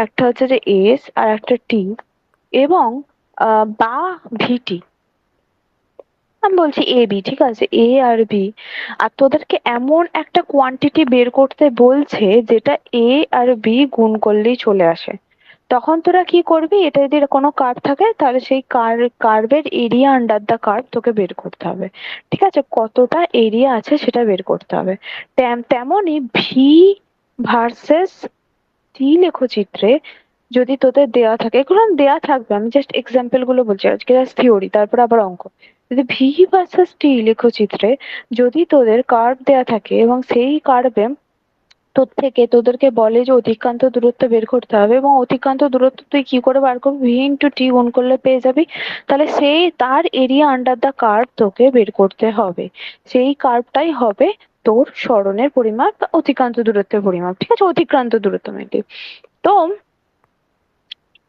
একটা হচ্ছে যে এস আর একটা টি, এবং বা ভিটি, আমি বলছি এ বি, ঠিক আছে, এ আর বি, আর তোদেরকে এমন একটা কোয়ান্টিটি বের করতে বলছে যেটা এ আর বি গুণ করলেই চলে আসে, তখন তোরা কি করবি? এটা যদি কোনো কার্ভ থাকে তাহলে সেই কার্ভের এরিয়া আন্ডার দা কার্ভ তোকে বের করতে হবে। ঠিক আছে, কতটা এরিয়া আছে সেটা বের করতে হবে। তেমনই ভি ভার্সেস টি লেখচিত্রে যদি তোদের দেয়া থাকে, এগুলো দেয়া থাকবে, আমি জাস্ট এক্সাম্পল গুলো বলছি, আজকে জাস্ট থিওরি, তারপর আবার অঙ্ক। যদি ভি ভার্সেস টি লেখচিত্রে যদি তোদের কার্ভ দেয়া থাকে এবং সেই কার্ভে তোর থেকে তোদেরকে বলে যে অতিক্রান্ত দূরত্ব বের করতে হবে, এবং অতিক্রান্ত দূরত্ব তুই কি করে বার করবি? ভি ইন্টু টি গুণ করলে পেয়ে যাবি। তাহলে সেই তার এরিয়া আন্ডার দা কার্ভ তোকে বের করতে হবে, সেই কার্ভটাই হবে তোর সরণের পরিমাপ বা অতিক্রান্ত দূরত্বের পরিমাপ। ঠিক আছে, অতিক্রান্ত দূরত্ব মেনলি। তো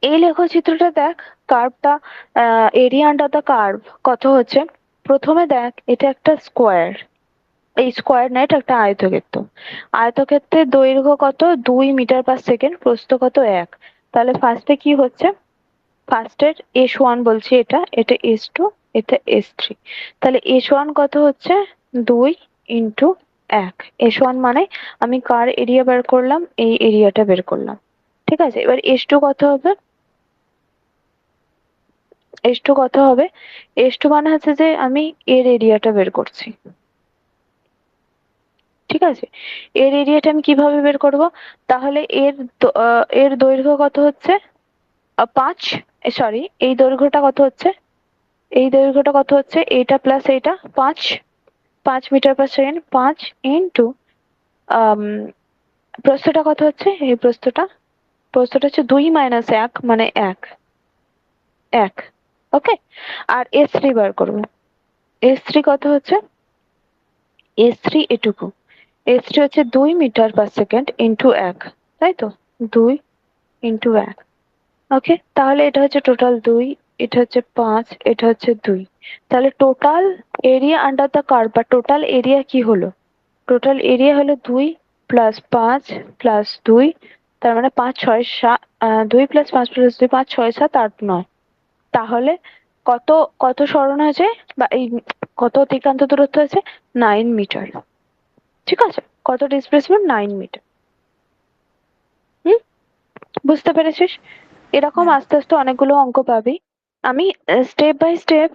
এই লেখচিত্রটা দেখ, কার্ভটা, এরিয়া আন্ডার দা কার্ভ কত হচ্ছে? প্রথমে দেখ, এটা একটা স্কোয়ার, এই স্কোয়ার না, এটা একটা আয়তক্ষেত্র। আয়তক্ষেত্রের দৈর্ঘ্য কত? 2 মিটার পার সেকেন্ড, প্রস্থ কত? 1। তাহলে ফার্স্টে কি হচ্ছে? ফার্স্টের এস ওয়ান বলছি, এটা এটা এস টু, এটা এস থ্রি। তাহলে এস ওয়ান কত হচ্ছে? 2 ইন্টু 1 S1 মানে আমি কার এরিয়া বের করলাম, এই এরিয়াটা বের করলাম। ঠিক আছে, এবার S2 কত হবে? S2 কত হবে? S2 মানে হচ্ছে যে আমি এর এরিয়াটা বের করছি। ঠিক আছে, এর এরিয়াটা আমি কিভাবে বের করব? তাহলে এর দৈর্ঘ্য কত হচ্ছে? 5, সরি, এই দৈর্ঘ্যটা কত হচ্ছে? এই দৈর্ঘ্যটা কত হচ্ছে? এইটা প্লাস এইটা 5 মিটার পার সেকেন্ড। 5 ইন্টু প্রস্থটা কত হচ্ছে? এই প্রস্থটা হচ্ছে 2 মাইনাস 1 মানে 1। ওকে, আর S3 বার করবো। S3 কত হচ্ছে? S3 এটুকু। S3 হচ্ছে 2 মিটার পার সেকেন্ড ইন্টু 1, তাই তো? 2 ইন্টু 1। ওকে, তাহলে এটা হচ্ছে টোটাল 2, এটা হচ্ছে 5, এটা হচ্ছে 2। তাহলে total area under the curve বা টোটাল এরিয়া কি হলো? টোটাল এরিয়া হলো 2 প্লাস 5 প্লাস 2, তার মানে 5 6 7, 2 প্লাস 5 প্লাস 2, 5 6 7 8 9। তাহলে কত কত সরণ হয়েছে বা এই কত অতিক্রান্ত দূরত্ব আছে? 9 মিটার। ঠিক আছে, কত ডিসপ্লেসমেন্ট? 9 মিটার। হুম, বুঝতে পেরেছিস? এরকম হ্যাঁ। আস্তে আস্তে অনেকগুলো অঙ্ক পাবি। আমি স্টেপ বাই স্টেপ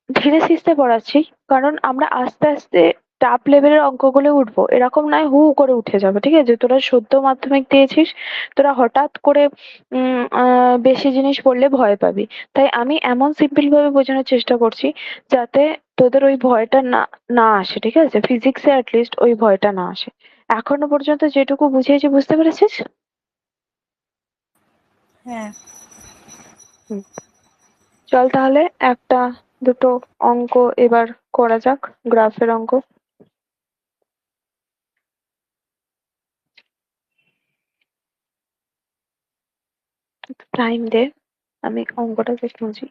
ধীরে সুস্থে পড়াচ্ছি, কারণ আমরা আস্তে আস্তে টাপ লেভেলের অঙ্কগুলো উঠবো, এরকম নয় হু হু করে উঠে যাবে। ঠিক আছে, তোরা সদ্য মাধ্যমিক দিয়েছিস, তোরা হঠাৎ করে বেশি জিনিস পড়লে ভয় পাবি। তাই আমি এমন সিম্পল ভাবে বোঝানোর চেষ্টা করছি যাতে তোদের ওই ভয়টা না না আসে। ঠিক আছে, ফিজিক্সে অ্যাটলিস্ট ওই ভয়টা না আসে। এখনো পর্যন্ত যেটুকু বুঝিয়েছি বুঝতে পেরেছিস? হ্যাঁ। হুম, চল তাহলে একটা দুটো অঙ্ক এবার করা যাক, গ্রাফের অঙ্ক। টাইম দে, আমি অঙ্কটাকে খুঁজি।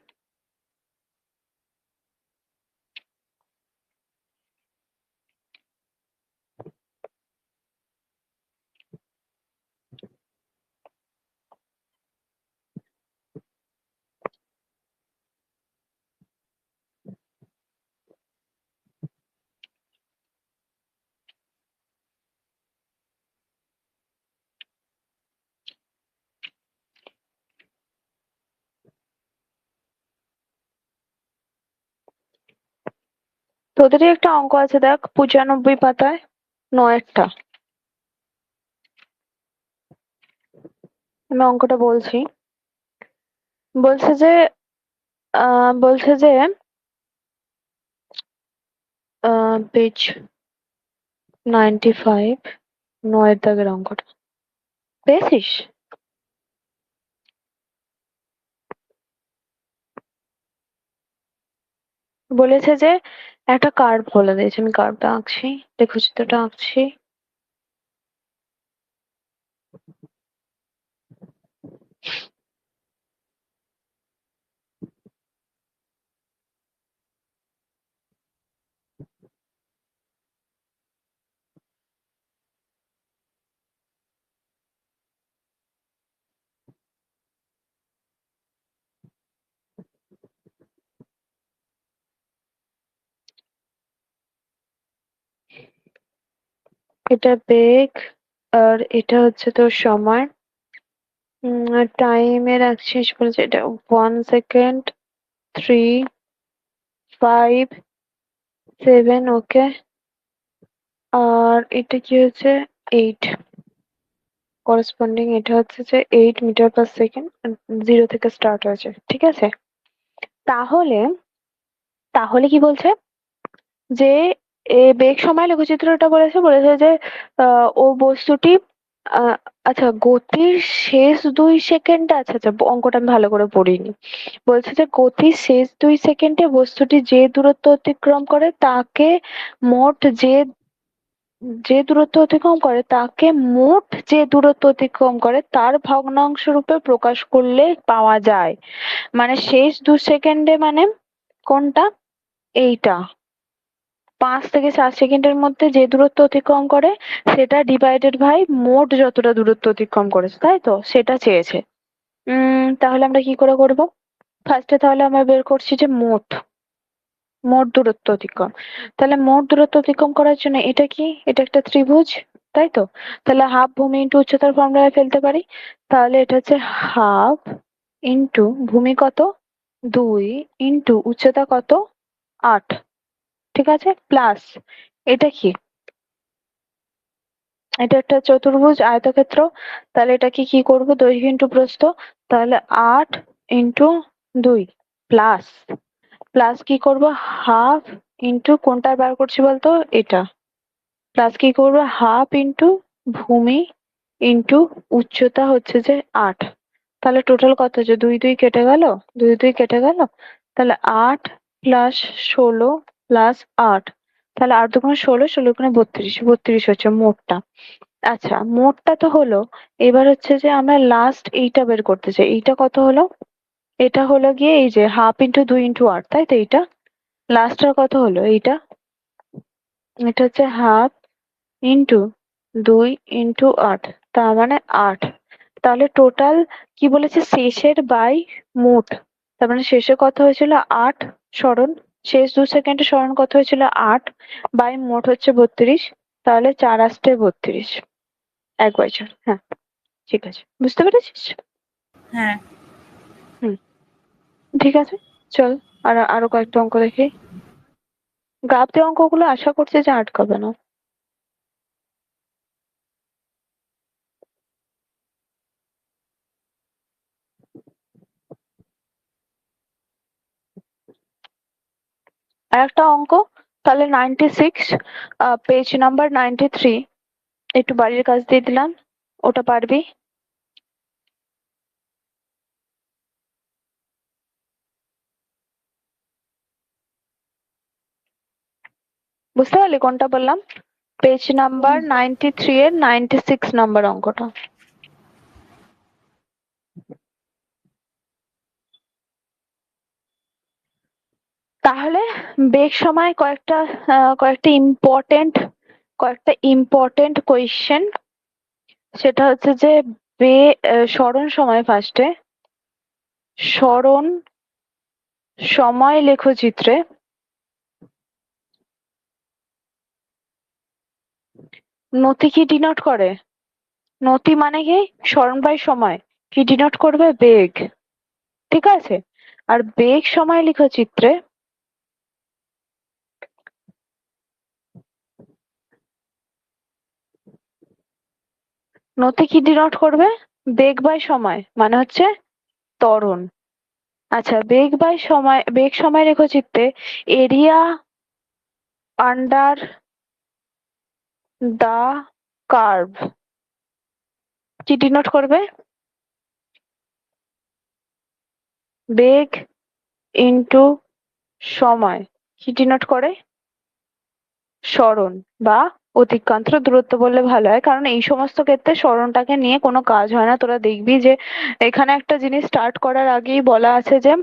তোদেরই একটা অঙ্ক আছে দেখ, 95 পাতায়, 9-টা। আমি অঙ্কটা বলছি। বলছে যে বলছে যে পেজ 95, 9 দাগের অঙ্কটা পেয়েছিস? বলেছে যে একটা কার্ভ বলে দিয়েছে, আমি কার্ভটা আঁকছি, লেখচিত্রটা আঁকছি। এটা বেগ, আর এটা হচ্ছে তোর সময়। টাইমে রাখছিস বলেছে এটা 1 সেকেন্ড, 3, 5, 7। ওকে, আর এটা কি হচ্ছে? 8 করেসপন্ডিং, এটা হচ্ছে যে 8 মিটার পার সেকেন্ড, 0 থেকে স্টার্ট হয়েছে। ঠিক আছে, তাহলে তাহলে কি বলছে যে বেগ সময় লেখচিত্রটা বলেছে যে ও বস্তুটি আহ, আচ্ছা, গতির শেষ 2 সেকেন্ডে, আচ্ছা আচ্ছা, অঙ্কটা আমি ভালো করে পড়িনি। বলছে যে গতির শেষ 2 সেকেন্ডে বস্তুটি যে দূরত্ব অতিক্রম করে তাকে মোট যে যে দূরত্ব অতিক্রম করে তাকে মোট যে দূরত্ব অতিক্রম করে তার ভগ্নাংশ রূপে প্রকাশ করলে পাওয়া যায়। মানে শেষ 2 সেকেন্ডে মানে কোনটা? এইটা 5 থেকে 4 সেকেন্ডের মধ্যে যে দূরত্ব অতিক্রম করে সেটা ডিভাইডেড বাই মোট যতটা দূরত্ব অতিক্রম করেছে, তাই তো? সেটা চেয়েছে। তাহলে আমরা কি করে করব? ফার্স্টে তাহলে আমরা বের করছি যে মোট। মোট দূরত্ব অতিক্রম। তাহলে মোট দূরত্ব অতিক্রম করার জন্য এটা কি? এটা একটা ত্রিভুজ, তাই তো? তাহলে হাফ ভূমি ইন্টু উচ্চতার ফর্মুলায় ফেলতে পারি। তাহলে এটা হচ্ছে হাফ ইন্টু ভূমি কত 2 ইন্টু উচ্চতা কত 8, ঠিক আছে? প্লাস এটা কি? এটা একটা চতুর্ভুজ আয়তক্ষেত্র। তাহলে এটাকে কি করব? দৈর্ঘ্য ইন্টু প্রস্থ। তাহলে 8 ইন্টু 2 প্লাস প্লাস কি করব? হাফ ইন্টু কোনটা বার করছি বলতো? এটা। প্লাস কি করব? হাফ ইন্টু ভূমি ইন্টু উচ্চতা হচ্ছে যে 8। তাহলে টোটাল কত হচ্ছে? 2 2 কেটে গেল, 2 2 কেটে গেল। তাহলে 8 প্লাস 16 প্লাস 8। তাহলে 8 দুগুণে 16, 16 গুণে 32, 32 হচ্ছে মোটটা। আচ্ছা, মোটটা তো হলো। এবার হচ্ছে যে আমরা লাস্ট এইটা বের করতে চাই। এইটা কত হলো? এটা হলো গিয়ে এই যে হাফ ইন্টু 2 ইন্টু 8, তাই তো? এইটা লাস্টটা কত হলো? এইটা এটা হচ্ছে হাফ ইন্টু 2 ইন্টু 8, তার মানে 8। তাহলে টোটাল কি বলেছে? শেষের বাই মোট। তার মানে শেষে কত হয়েছিল? 8 সরণ। শেষ 2 সেকেন্ডে সরণ কত হয়েছিল? 8 বাই মোট হচ্ছে 32। তাহলে 4 আস্টে 32, 1/4। হ্যাঁ, ঠিক আছে, বুঝতে পেরেছিস? হ্যাঁ। হুম, ঠিক আছে। চল আরো কয়েকটা অঙ্ক দেখি। গ্রাফ দিয়ে অঙ্কগুলো আশা করছি যে আটকাবে না। আর একটা অঙ্ক, তাহলে 96, পেজ নাম্বার 93, একটু বাড়ির কাজ দিয়ে দিলাম, ওটা পারবি? বুঝতে পারলি কোনটা বললাম? পেজ নাম্বার 93 এর 96 নাম্বার অঙ্কটা। তাহলে বেগ সময় কয়েকটা ইম্পর্টেন্ট কোয়েশ্চেন। সেটা হচ্ছে যে সরণ সময়, ফার্স্টে সরণ সময় লেখচিত্রে নতি কি ডিনোট করে? নতি মানে কি? সরণ বাই সময়। কি ডিনোট করবে? বেগ, ঠিক আছে? আর বেগ সময় লেখচিত্রে নতি কি ডিনোট করবে? বেগ বাই সময়, মানে হচ্ছে ত্বরণ। আচ্ছা, বেগ সময় লেখচিত্রে এরিয়া আন্ডার দা কার্ভ কি ডিনোট করবে? বেগ ইন্টু সময়। কি ডিনোট করে? সরণ বা অতিক্রান্ত দূরত্ব বললে ভালো হয়, কারণ এই সমস্ত ক্ষেত্রে সরণটাকে নিয়ে কোনো কাজ হয় না। তোরা দেখবি যে এখানে একটা জিনিস স্টার্ট করার আগেই বলা আছে যে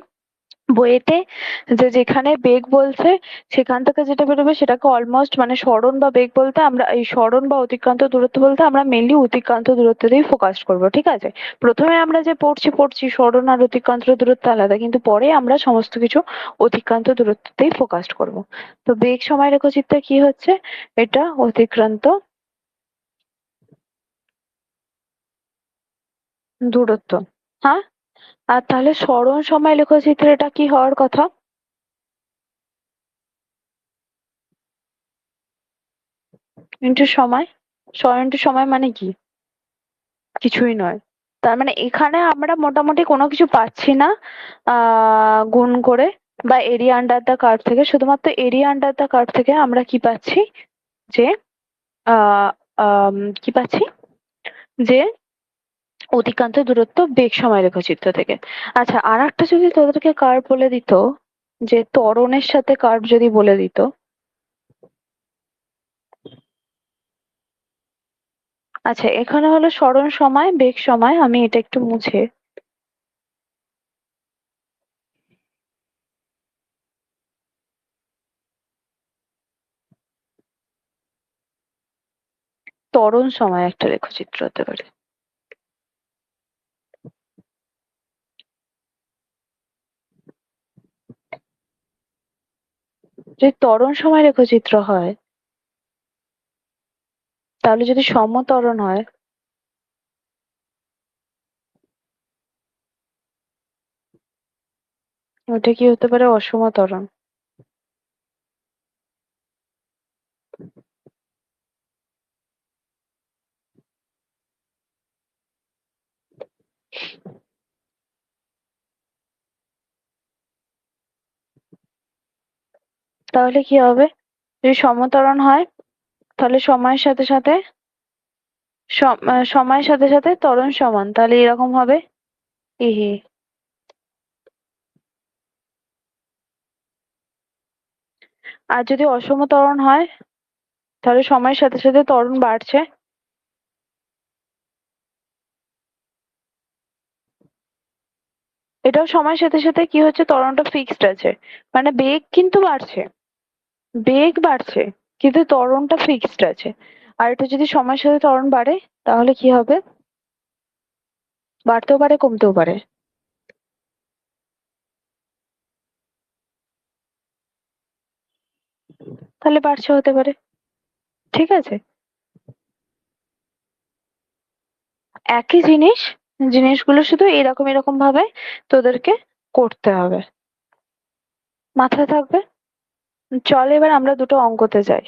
বইয়েতে, যে যেখানে বেগ বলছে সেখান থেকে যেটা বেরোবে সেটাকে অলমোস্ট, মানে সরণ বা বেগ বলতে আমরা এই সরণ বা অতিক্রান্ত দূরত্ব বলতে আমরা মেনলি অতিক্রান্ত দূরত্বতেই ফোকাস করব, ঠিক আছে? প্রথমে আমরা যে পড়ছি সরণ আর অতিক্রান্ত দূরত্ব আলাদা, কিন্তু পরে আমরা সমস্ত কিছু অতিক্রান্ত দূরত্বতেই ফোকাস করব। তো বেগ সময় লেখচিত্রে কি হচ্ছে? এটা অতিক্রান্ত দূরত্ব। হ্যাঁ, আর তাহলে সরণ সময় লেখচিত্রে এটা কি হওয়ার কথা? ইন্টু সময়। ইন্টু সময় মানে কি? কিছুই নয়। তার মানে এখানে আমরা মোটামুটি কোনো কিছু পাচ্ছি না গুণ করে, বা এরিয়া আন্ডার দা কার্ভ থেকে। শুধুমাত্র এরিয়া আন্ডার দা কার্ভ থেকে আমরা কি পাচ্ছি? যে আহ কি পাচ্ছি? যে অতিক্রান্ত দূরত্ব বেগ সময় লেখচিত্র থেকে। আচ্ছা, আর একটা যদি তোদেরকে কার্ভ বলে দিত, যে ত্বরণের সাথে কার্ভ যদি বলে দিত। আচ্ছা, এখানে হলো সরণ সময়, বেগ সময়। আমি এটা একটু মুছে, ত্বরণ সময় একটা লেখচিত্র হতে পারে। যদি ত্বরণ সময় রেখচিত্র হয় তাহলে যদি সমত্বরণ হয় ওটা কি হতে পারে? অসমত্বরণ। তাহলে কি হবে? যদি সমত্বরণ হয় তাহলে সময়ের সাথে সাথে সময়ের সাথে সাথে ত্বরণ সমান, তাহলে এরকম হবে। ইহি। আর যদি অসম ত্বরণ হয় তাহলে সময়ের সাথে সাথে ত্বরণ বাড়ছে। এটাও সময়ের সাথে সাথে কি হচ্ছে, ত্বরণটা ফিক্সড আছে, মানে বেগ কিন্তু বাড়ছে, বেগ বাড়ছে কিন্তু ত্বরণটা ফিক্সড আছে। আর এটা যদি সময়ের সাথে ত্বরণ বাড়ে তাহলে কি হবে? বাড়তেও পারে, কমতেও পারে। তাহলে বাড়ছে হতে পারে। ঠিক আছে, একই জিনিস, জিনিসগুলো শুধু এরকম এরকম ভাবে তোদেরকে করতে হবে, মাথায় থাকবে। চল এবার আমরা দুটো অঙ্কতে যাই।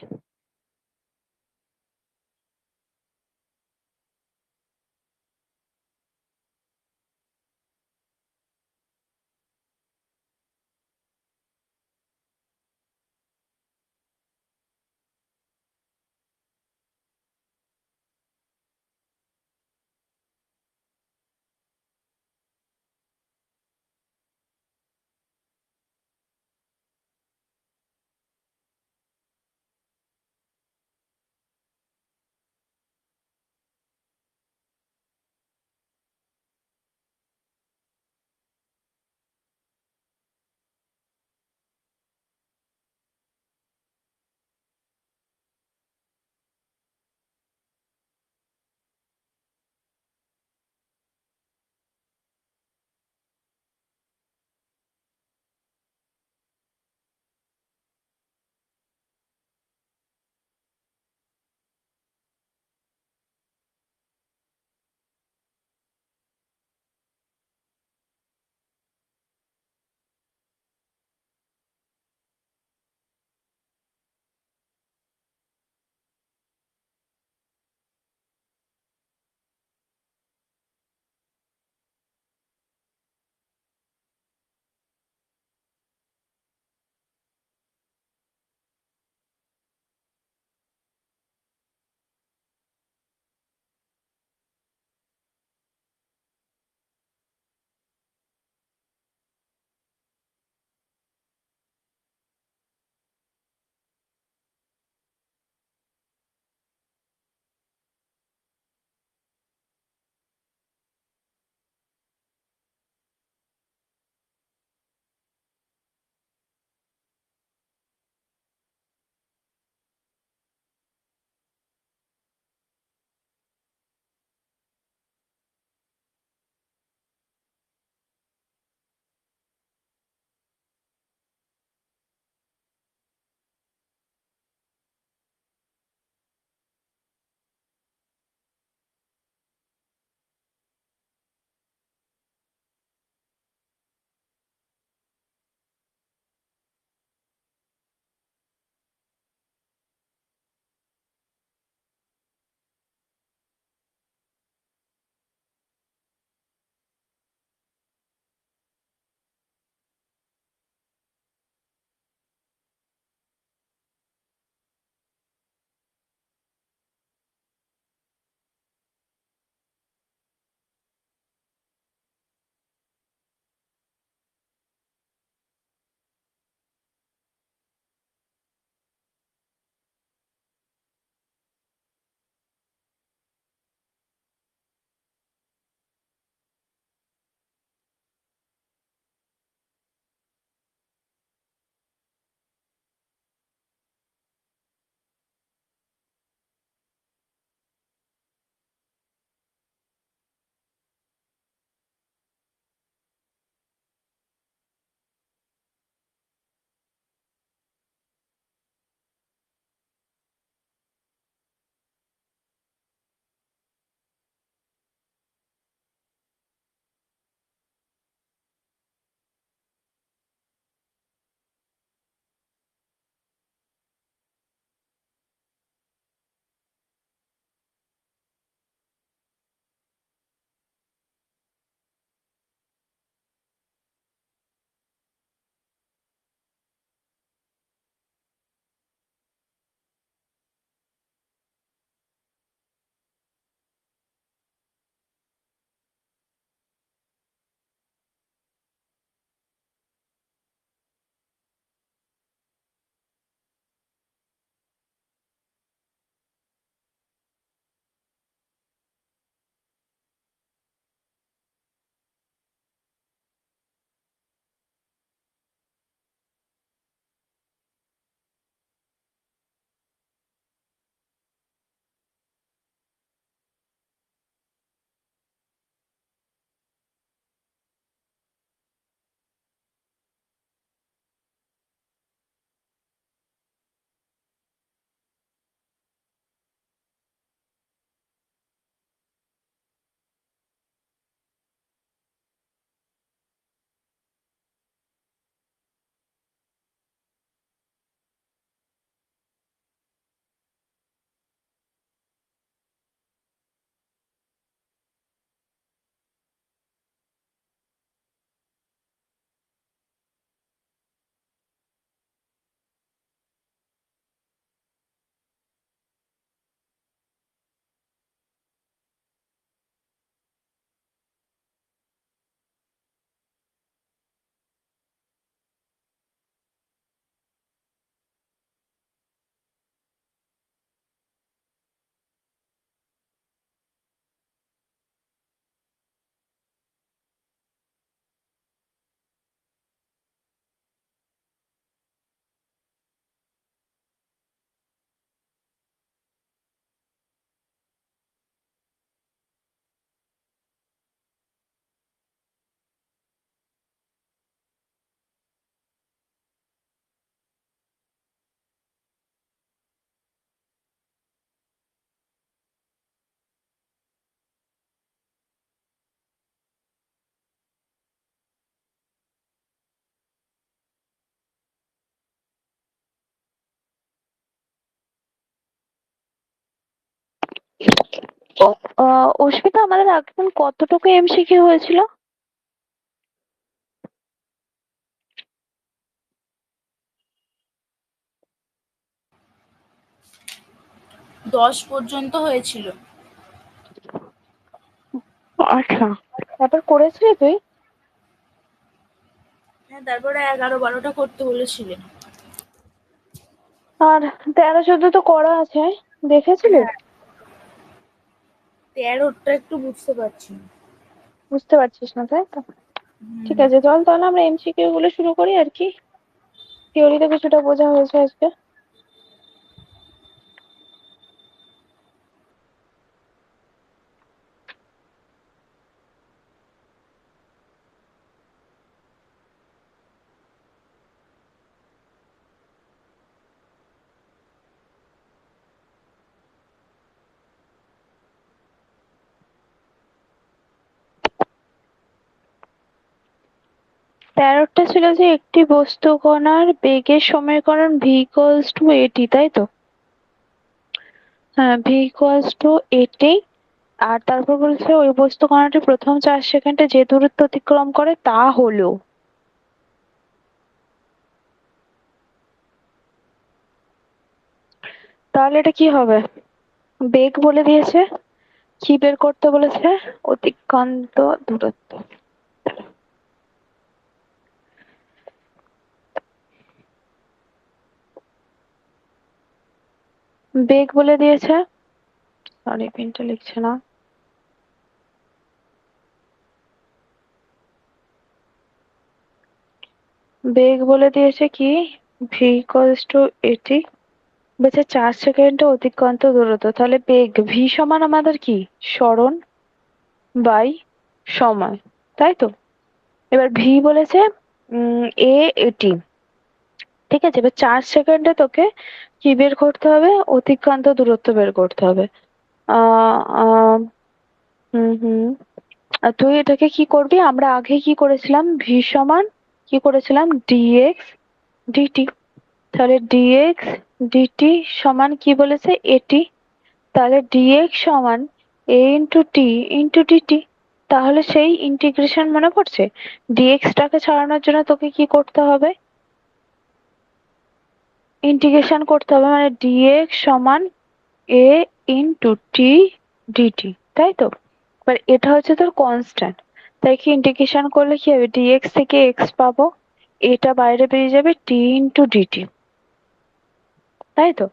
অস্মিতা, আমাদের এখন কতটুকু এমসিকিউ হয়েছিল? দশ পর্যন্ত হয়েছিল। আচ্ছা, তারপর করেছিলি তুই? হ্যাঁ, তারপরে 11-12টা করতে বলেছিলেন। আর 13-14 তো করা আছে, দেখেছিলি? হ্যাঁ, 13টা একটু বুঝতে পারছি না। বুঝতে পারছিস না, তাই তো? ঠিক হুম। আছে, চল তাহলে আমরা এমসিকিউ গুলো শুরু করি আর কি। থিওরিতে কিছুটা বোঝা হয়েছে আজকে। তেরোটা ছিল যে একটি বস্তু কণার বেগের সমীকরণ v ইকুয়ালস টু এটি, তাই তো? হ্যাঁ, v ইকুয়ালস টু এটি। আর তারপর বলছে ওই বস্তু কণাটি প্রথম 4 সেকেন্ডে যে দূরত্ব অতিক্রম করে তা হলো। তাহলে এটা কি হবে? বেগ বলে দিয়েছে, কি বের করতে বলেছে? অতিক্রান্ত দূরত্ব। বেগ বলে দিয়েছে, সরি পেনটা লিখছে না। বেগ বলে দিয়েছে কি, v ইকুয়ালস টু এটি, বলছে 4 সেকেন্ডে অতিক্রান্ত দূরত্ব। তাহলে বেগ v সমান আমাদের কি, সরণ বাই সময়, তাই তো? এবার v বলেছে এ এটি, ঠিক আছে? এবার 4 সেকেন্ডে তোকে কি বের করতে হবে? অতিক্রান্ত দূরত্ব বের করতে হবে। আহ আহ হুম। আর তুই এটাকে কি করবি? আমরা আগে কি করেছিলাম, v সমান কি করেছিলাম, dx dt। তাহলে dx dt সমান কি বলেছে, এটি। তাহলে dx সমান a into t into dt। তাহলে সেই ইন্টিগ্রেশন মনে পড়ছে? dx টাকে ছাড়ানোর জন্য তোকে কি করতে হবে? ইন্টিগ্রেশন করতে হবে, মানে dx সমান a ইন্টু t dt, তাই তো? এবার এটা হচ্ছে তোর কনস্ট্যান্ট, তাই কি ইন্টিগ্রেশন করলে কি হবে, dx থেকে x পাবো, এটা বাইরে বেরিয়ে যাবে, t ইন্টু dt, তাই তো?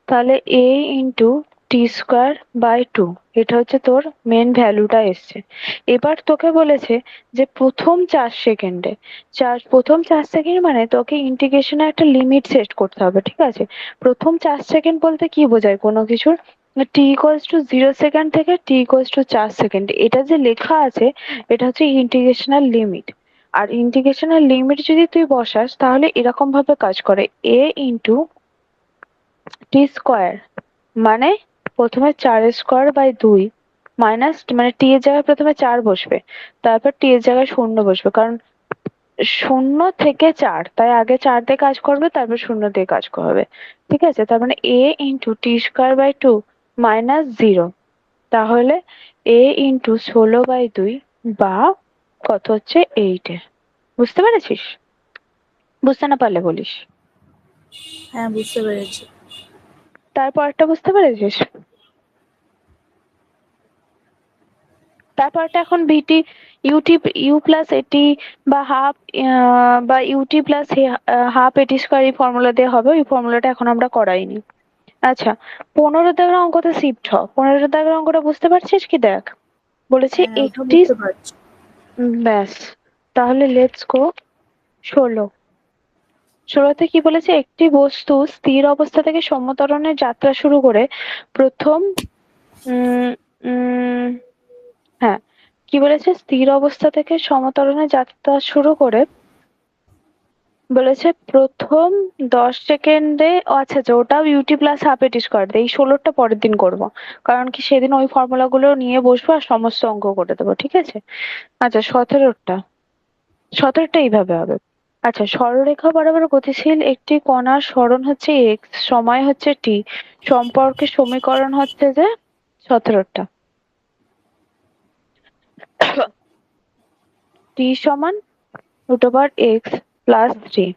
তাহলে a into t square by two, এটা হচ্ছে তোর মেন ভ্যালুটা এসছে। এবার তোকে বলেছে যে প্রথম 4 সেকেন্ড মানে তোকে ইন্টিগ্রেশনের একটা লিমিট সেট করতে হবে, ঠিক আছে? প্রথম 4 সেকেন্ড বলতে কি বোঝায় কোনো কিছুর, টি ইকুয়ালস টু 0 সেকেন্ড থেকে টি ইকুয়ালস টু 4 সেকেন্ড, এটা যে লেখা আছে এটা হচ্ছে ইন্টিগ্রেশনাল লিমিট। আর ইন্টিগ্রেশনাল লিমিট যদি তুই বসাস তাহলে এরকম ভাবে কাজ করে, a ইন্টু টি স্কোয়ার মানে প্রথমে 4 স্কোয়ার বাই 2 মাইনাস, মানে টি এর জায়গায় প্রথমে 4 বসবে, তারপর টি এর জায়গায় 0 বসবে, কারণ 0 থেকে 4, তাই আগে 4 দিয়ে কাজ করবে তারপর 0 দিয়ে কাজ করবে, ঠিক আছে? তার মানে a into t square by 2 minus 0, তাহলে a ইন্টু 16/2 বা কত হচ্ছে 8। বুঝতে পেরেছিস? বুঝতে না পারলে বলিস। হ্যাঁ, বুঝতে পেরেছি। তারপরটা বুঝতে পেরেছিস? তারপরটা এখন ভিটি ইউটি ইউ প্লাস এটি বা হাফ বা ইউটি প্লাস হাফ এটি স্কোয়ার, এই ফর্মুলা দিয়ে হবে, ওই ফর্মুলাটা এখন আমরা করাইনি। আচ্ছা, 15 দাগের অঙ্কতে শিফট হ। 15 দাগের অঙ্কটা বুঝতে পারছিস কি? দেখ, বলেছে হ্যাঁ, ওটা একটি, বুঝতে পারছি। ব্যাস, তাহলে লেটস গো 16। 16তে কি বলেছে, একটি বস্তু স্থির অবস্থা থেকে সমতরণের যাত্রা শুরু করে প্রথম উম উম হ্যাঁ, কি বলেছে, স্থির অবস্থা থেকে সমতরণে যাত্রা শুরু করে বলেছে প্রথম 10 সেকেন্ডে। আচ্ছা আচ্ছা, ওটাও ইউটি প্লাস হাফ এটি স্কোয়ার, এই 16টা পরের দিন করব, কারণ কি সেদিন ওই ফর্মুলা গুলো নিয়ে বসবো আর সমস্ত অঙ্ক করে দেবো, ঠিক আছে? আচ্ছা, 17টা এইভাবে হবে। আচ্ছা, সরলরেখা বরাবর গতিশীল একটি কণার সরণ হচ্ছে এক্স, সময় হচ্ছে টি, সম্পর্কের সমীকরণ হচ্ছে যে 17টা। টি সমান √(x + 3)।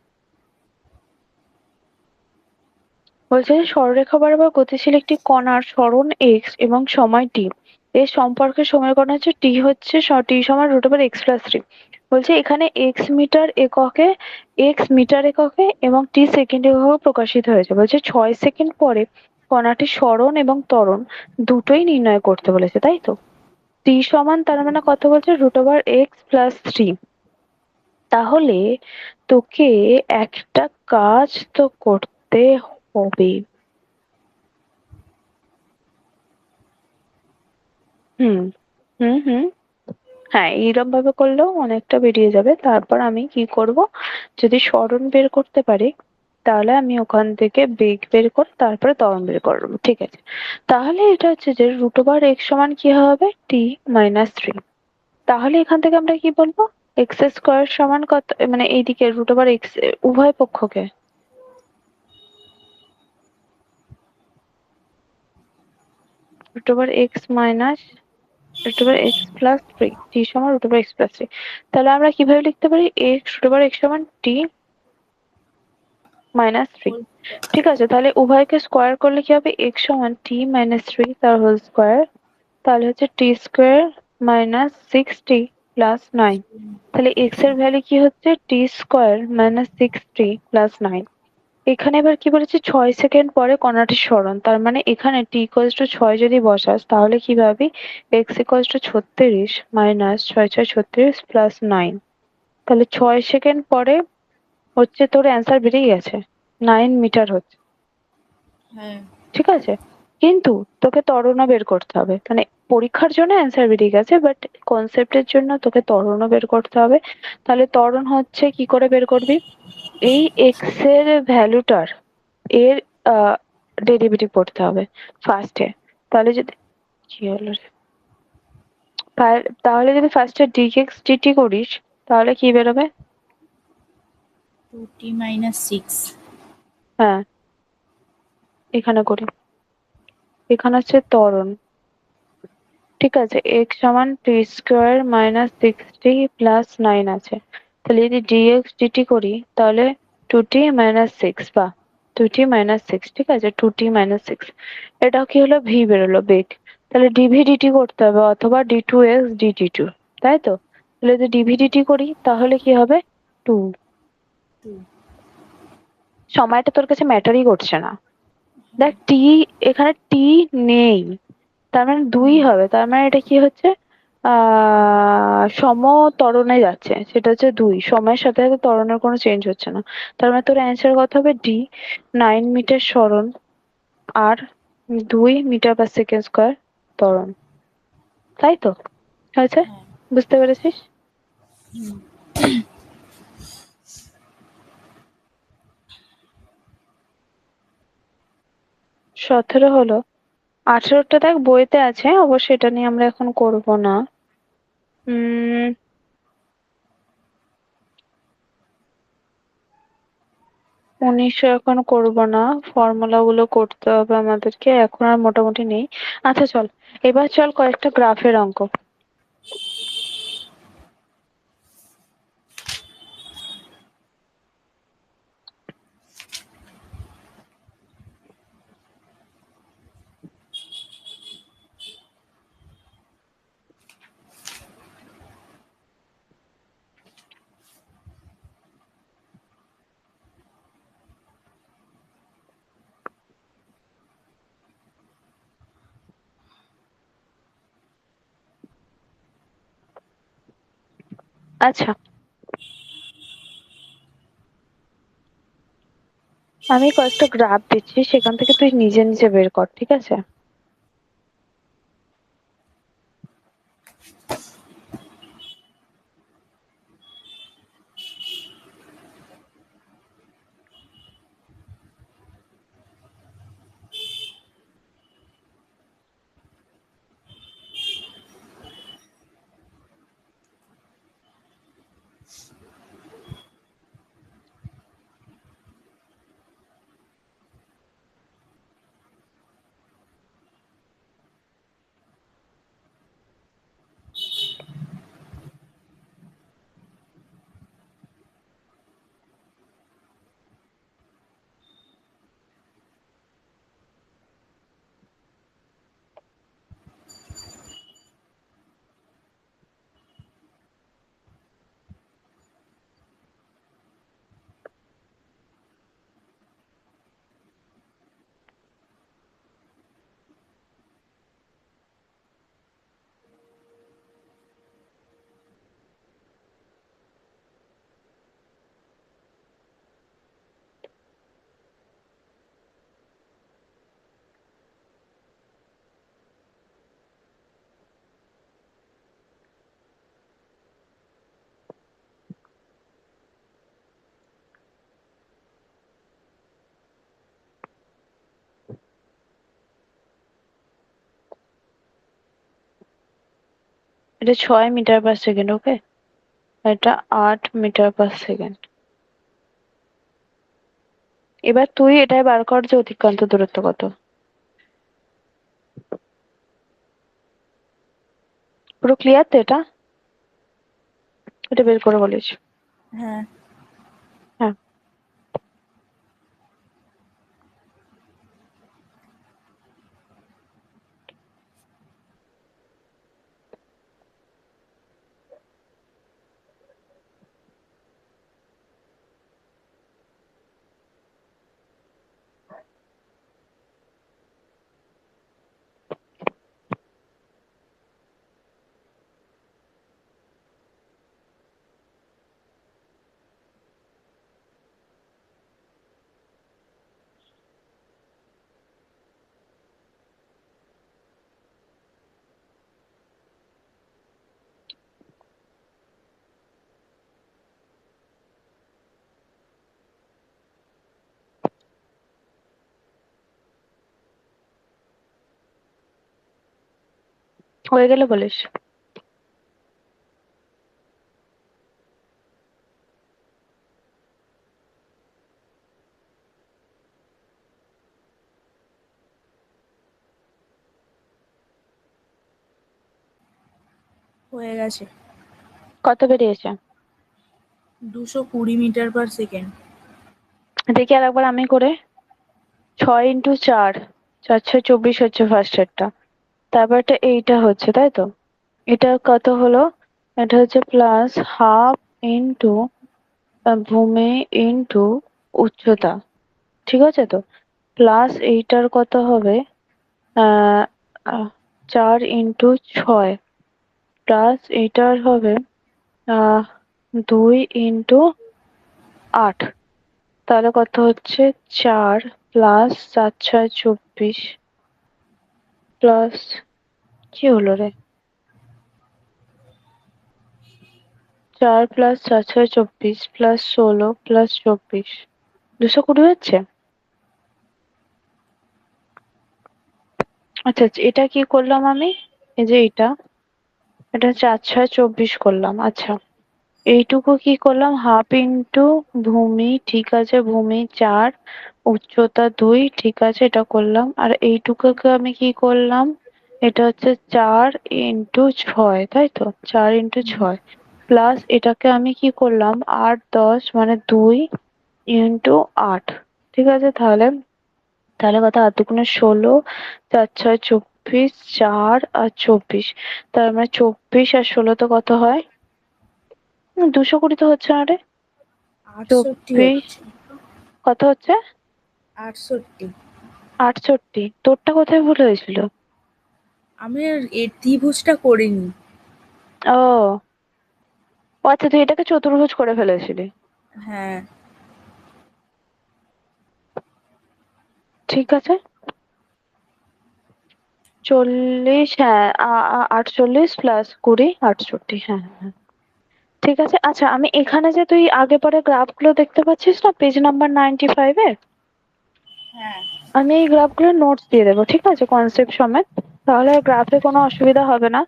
বলছে যে সরলরেখা বরাবর গতিশীল একটি কণার সরণ x এবং সময় t এর সম্পর্কে সমীকরণ হচ্ছে t হচ্ছে t সমান √(x + 3)। বলছে এখানে x মিটার এককে এবং t সেকেন্ড এককে প্রকাশিত হয়েছে। বলছে 6 সেকেন্ড পরে কণাটির সরণ এবং ত্বরণ দুটোই নির্ণয় করতে বলেছে, তাই তো? t সমান তার মানে কত বলছে √(x + 3)। তাহলে তোকে একটা কাজ তো করতে হবে। হুম হুম হুম হ্যাঁ, এইরকম ভাবে করলেও অনেকটা বেরিয়ে যাবে। তারপর আমি কি করব, যদি সরণ বের করতে পারি তাহলে আমি ওখান থেকে বেগ বের করে তারপরে ত্বরণ বের করব। ঠিক আছে, তাহলে এটা হচ্ছে যে √(x সমান কি হবে t-3। তাহলে এখান থেকে আমরা কি বলবো, x² সমান কত, মানে এইদিকে √(x) উভয় পক্ষকে √(x √(x + 3) t সমান √(x + 3)। তাহলে আমরা কিভাবে লিখতে পারি, √(x সমান t-3। ঠিক আছে, তাহলে উভয়কে স্কোয়ার করলে কি হবে, x সমান t-3 তার হোল স্কোয়ার, তাহলে হচ্ছে t² - 6t + 9। তাহলে x এর ভ্যালু কি হচ্ছে t² - 6t + 9। এখানে এবার কি বলেছে, 6 সেকেন্ড পরে কণাটির সরণ, তার মানে এখানে t = 6 যদি বসাস তাহলে কি পাবি, x = 36 - 6 6 36 + 9। তাহলে 6 সেকেন্ড পরে হচ্ছে তোর অ্যান্সার বেরিয়ে গেছে, 9 মিটার হচ্ছে। হ্যাঁ। ঠিক আছে, কিন্তু তোকে ত্বরণও বের করতে হবে। মানে পরীক্ষার জন্য অ্যান্সার বেরিয়ে গেছে, বাট কনসেপ্টের জন্য তোকে ত্বরণও বের করতে হবে। তাহলে ত্বরণ হচ্ছে কি করে বের করবি, এই x এর ভ্যালুটার এর ডেরিভেটিভ করতে হবে ফার্স্টে। তাহলে যদি কি হলো রে? তাহলে যদি ফার্স্টে dx dt করিস তাহলে কি বেরোবে, 2t - 6। হ্যাঁ এখানে করি, এখানে হচ্ছে ত্বরণ। ঠিক আছে, x সমান t² - 6t + 9 আছে। তাহলে যদি dx dt করি তাহলে 2t - 6 বা 2t - 6। ঠিক আছে, 2t - 6, এটা কি হলো, v বেরোলো বেগ। তাহলে dv dt করতে হবে অথবা d2x dt2, তাই তো? তাহলে যদি dv dt করি তাহলে কি হবে, 2। 2। সময়টা তোর কাছে ম্যাটারই করছে না। দেখ টি, এখানে টি নেই, তার মানে 2 হবে। তার মানে এটা কি হচ্ছে, সমত্বরণে যাচ্ছে, সেটা হচ্ছে 2। সময়ের সাথে সাথে ত্বরণের কোনো চেঞ্জ হচ্ছে না। তার মানে তোর অ্যান্সার কত হবে, ডি 9 মিটার সরণ আর 2 মিটার/সেকেন্ড² ত্বরণ। তাই তো? হয়েছে? হ্যাঁ। বুঝতে পেরেছিস? হুম। 17 হলো। 18টা দেখ বইতে আছে, অবশ্য এটা নিয়ে আমরা এখন করব না। 19 এখন করব না, ফর্মুলা গুলো করতে হবে আমাদেরকে, এখন আর মোটামুটি নেই। আচ্ছা চল, এবার চল কয়েকটা গ্রাফের অঙ্ক। আচ্ছা, আমি কয়েকটা গ্রাফ দিচ্ছি, সেখান থেকে তুই নিজে নিজে বের কর, ঠিক আছে? এটা 6 মিটার পার সেকেন্ড, ওকে? এটা 8 মিটার পার সেকেন্ড। এবার তুই এটাই বার কর যে অতিক্রান্ত দূরত্ব কত। পুরো ক্লিয়ার তো এটা? এটা বের করে বলিস। হ্যাঁ। হ্যাঁ। হয়ে গেলে বলিস। হয়ে গেছে। কত বেরিয়েছে? 220 মিটার পার সেকেন্ড। দেখি আর একবার আমি করে। 6 ইন্টু 4, 424 হচ্ছে ফার্স্টেরটা। তারপরটা এইটা হচ্ছে, তাই তো? এটা কত হলো? এটা হচ্ছে প্লাস হাফ ইন্টু ভূমি ইন্টু উচ্চতা, ঠিক আছে তো? প্লাস এইটার কত হবে? আহ 4 ইন্টু 6 প্লাস এইটার হবে 2 ইন্টু 8। তাহলে কত হচ্ছে? 4 প্লাস 4 6 24 প্লাস, কি হলো রে? 4 প্লাস 4 6 24 প্লাস 16 প্লাস 24, 220 হচ্ছে। আচ্ছা আচ্ছা, এটা কি করলাম আমি? এই যে এটা 4 6 24 করলাম। আচ্ছা, এইটুকু কি করলাম? হাফ ইন্টু ভূমি, ঠিক আছে, ভূমি 4, উচ্চতা 2, ঠিক আছে, এটা করলাম। আর এইটুকুকে আমি কি করলাম? এটা হচ্ছে 4 ইন্টু 6, তাই তো? 4 ইন্টু 6 প্লাস এটাকে আমি কি করলাম? 8 10 মানে 2 ইন্টু 8, ঠিক আছে। তাহলে তাহলে কত? 8 দুগুণে 16, 4 6 24, 4 আর 24, তার মানে 24 আর 16 তো কত হয়? 220 তো হচ্ছে না রে। 68 24 হচ্ছে। কত হচ্ছে? 68। 68। তোরটা কোথায় ভুল হয়েছিল? আমি আর এর ত্রিভুজটা করিনি। ও আচ্ছা, তুই এটাকে চতুর্ভুজ করে ফেলেছিলি। হ্যাঁ। ঠিক আছে। 40, হ্যাঁ, 48 প্লাস 20 68, হ্যাঁ হ্যাঁ হ্যাঁ। ঠিক আছে। আচ্ছা, আমি এখানে যে তুই আগে পরে গ্রাফ গুলো দেখতে পাচ্ছিস না, পেজ নাম্বার 95 এ, হ্যাঁ। আমি এই গ্রাফগুলো নোটস দিয়ে দেবো, ঠিক আছে, কনসেপ্ট সমেত। তাহলে গ্রাফে কোনো অসুবিধা হবে না।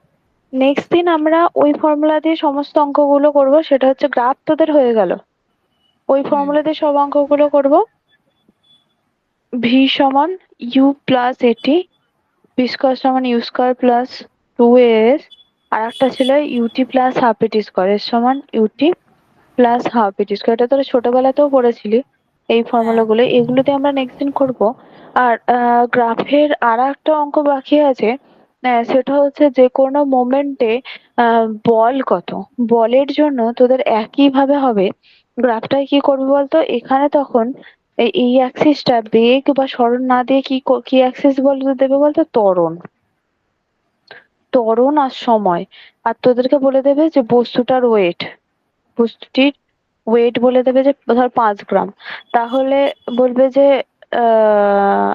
নেক্সট দিন আমরা ওই ফর্মুলা দিয়ে সমস্ত অঙ্কগুলো করব, সেটা হচ্ছে গ্রাফ তোদের হয়ে গেল, ওই হুম। ফর্মুলা দিয়ে সব অঙ্কগুলো করব। ভি সমান ইউ প্লাস এটি, ভি স্কোয়ার সমান ইউ স্কোয়ার প্লাস 2as, আর একটা ছিল ইউটি প্লাস হাফ এটি স্কোয়ার, এর সমান ইউটি প্লাস হাফ এটি স্কোয়ার। এটা তোরা ছোটবেলাতেও পড়েছিলি এই হ্যাঁ। ফর্মুলাগুলো, এগুলোতে আমরা নেক্সট দিন করব। আর গ্রাফের আর একটা অঙ্ক বাকি আছে, সেটা হচ্ছে যে কোনো মোমেন্টে বল কত। বলের জন্য তোদের একই ভাবে হবে। গ্রাফটায় কি করবি বলতো? এখানে তখন এই অ্যাক্সিসটা বেগ বা সরণ না দিয়ে কি অ্যাক্সিস বলতে দেবে বলতো? ত্বরণ। ত্বরণ আর সময়। আর তোদেরকে বলে দেবে যে বস্তুটার ওয়েট, বস্তুটির ওয়েট বলে দেবে যে ধর 5 গ্রাম। তাহলে বলবে যে আহ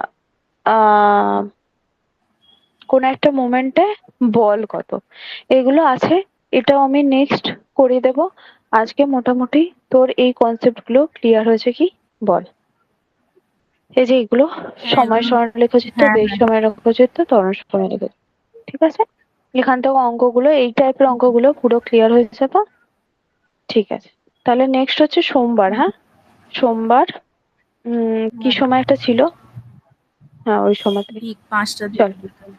আহ কোন একটা মোমেন্টে বল কত। এগুলো আছে, এটাও আমি নেক্সট করিয়ে দেব। আজকে মোটামুটি তোর এই কনসেপ্ট গুলো ক্লিয়ার হয়েছে কি বল? এই যে এগুলো, হ্যাঁ সময় সরলরেখাচিত্র, হ্যাঁ বেগ হ্যাঁ। সরলরেখাচিত্র, ত্বরণ সরলরেখাচিত্র, ঠিক আছে। এখান থেকে অঙ্কগুলো এই টাইপের অঙ্কগুলো পুরো ক্লিয়ার হয়েছে তো? ঠিক আছে, তাহলে নেক্সট হচ্ছে সোমবার। হ্যাঁ, সোমবার কি হ্যাঁ, সময় একটা ছিল? হ্যাঁ, ওই সময়টাই। ঠিক 5টার চল, দিকে বিকাল।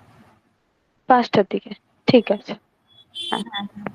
5টার দিকে। ঠিক আছে। হ্যাঁ। হ্যাঁ, হ্যাঁ।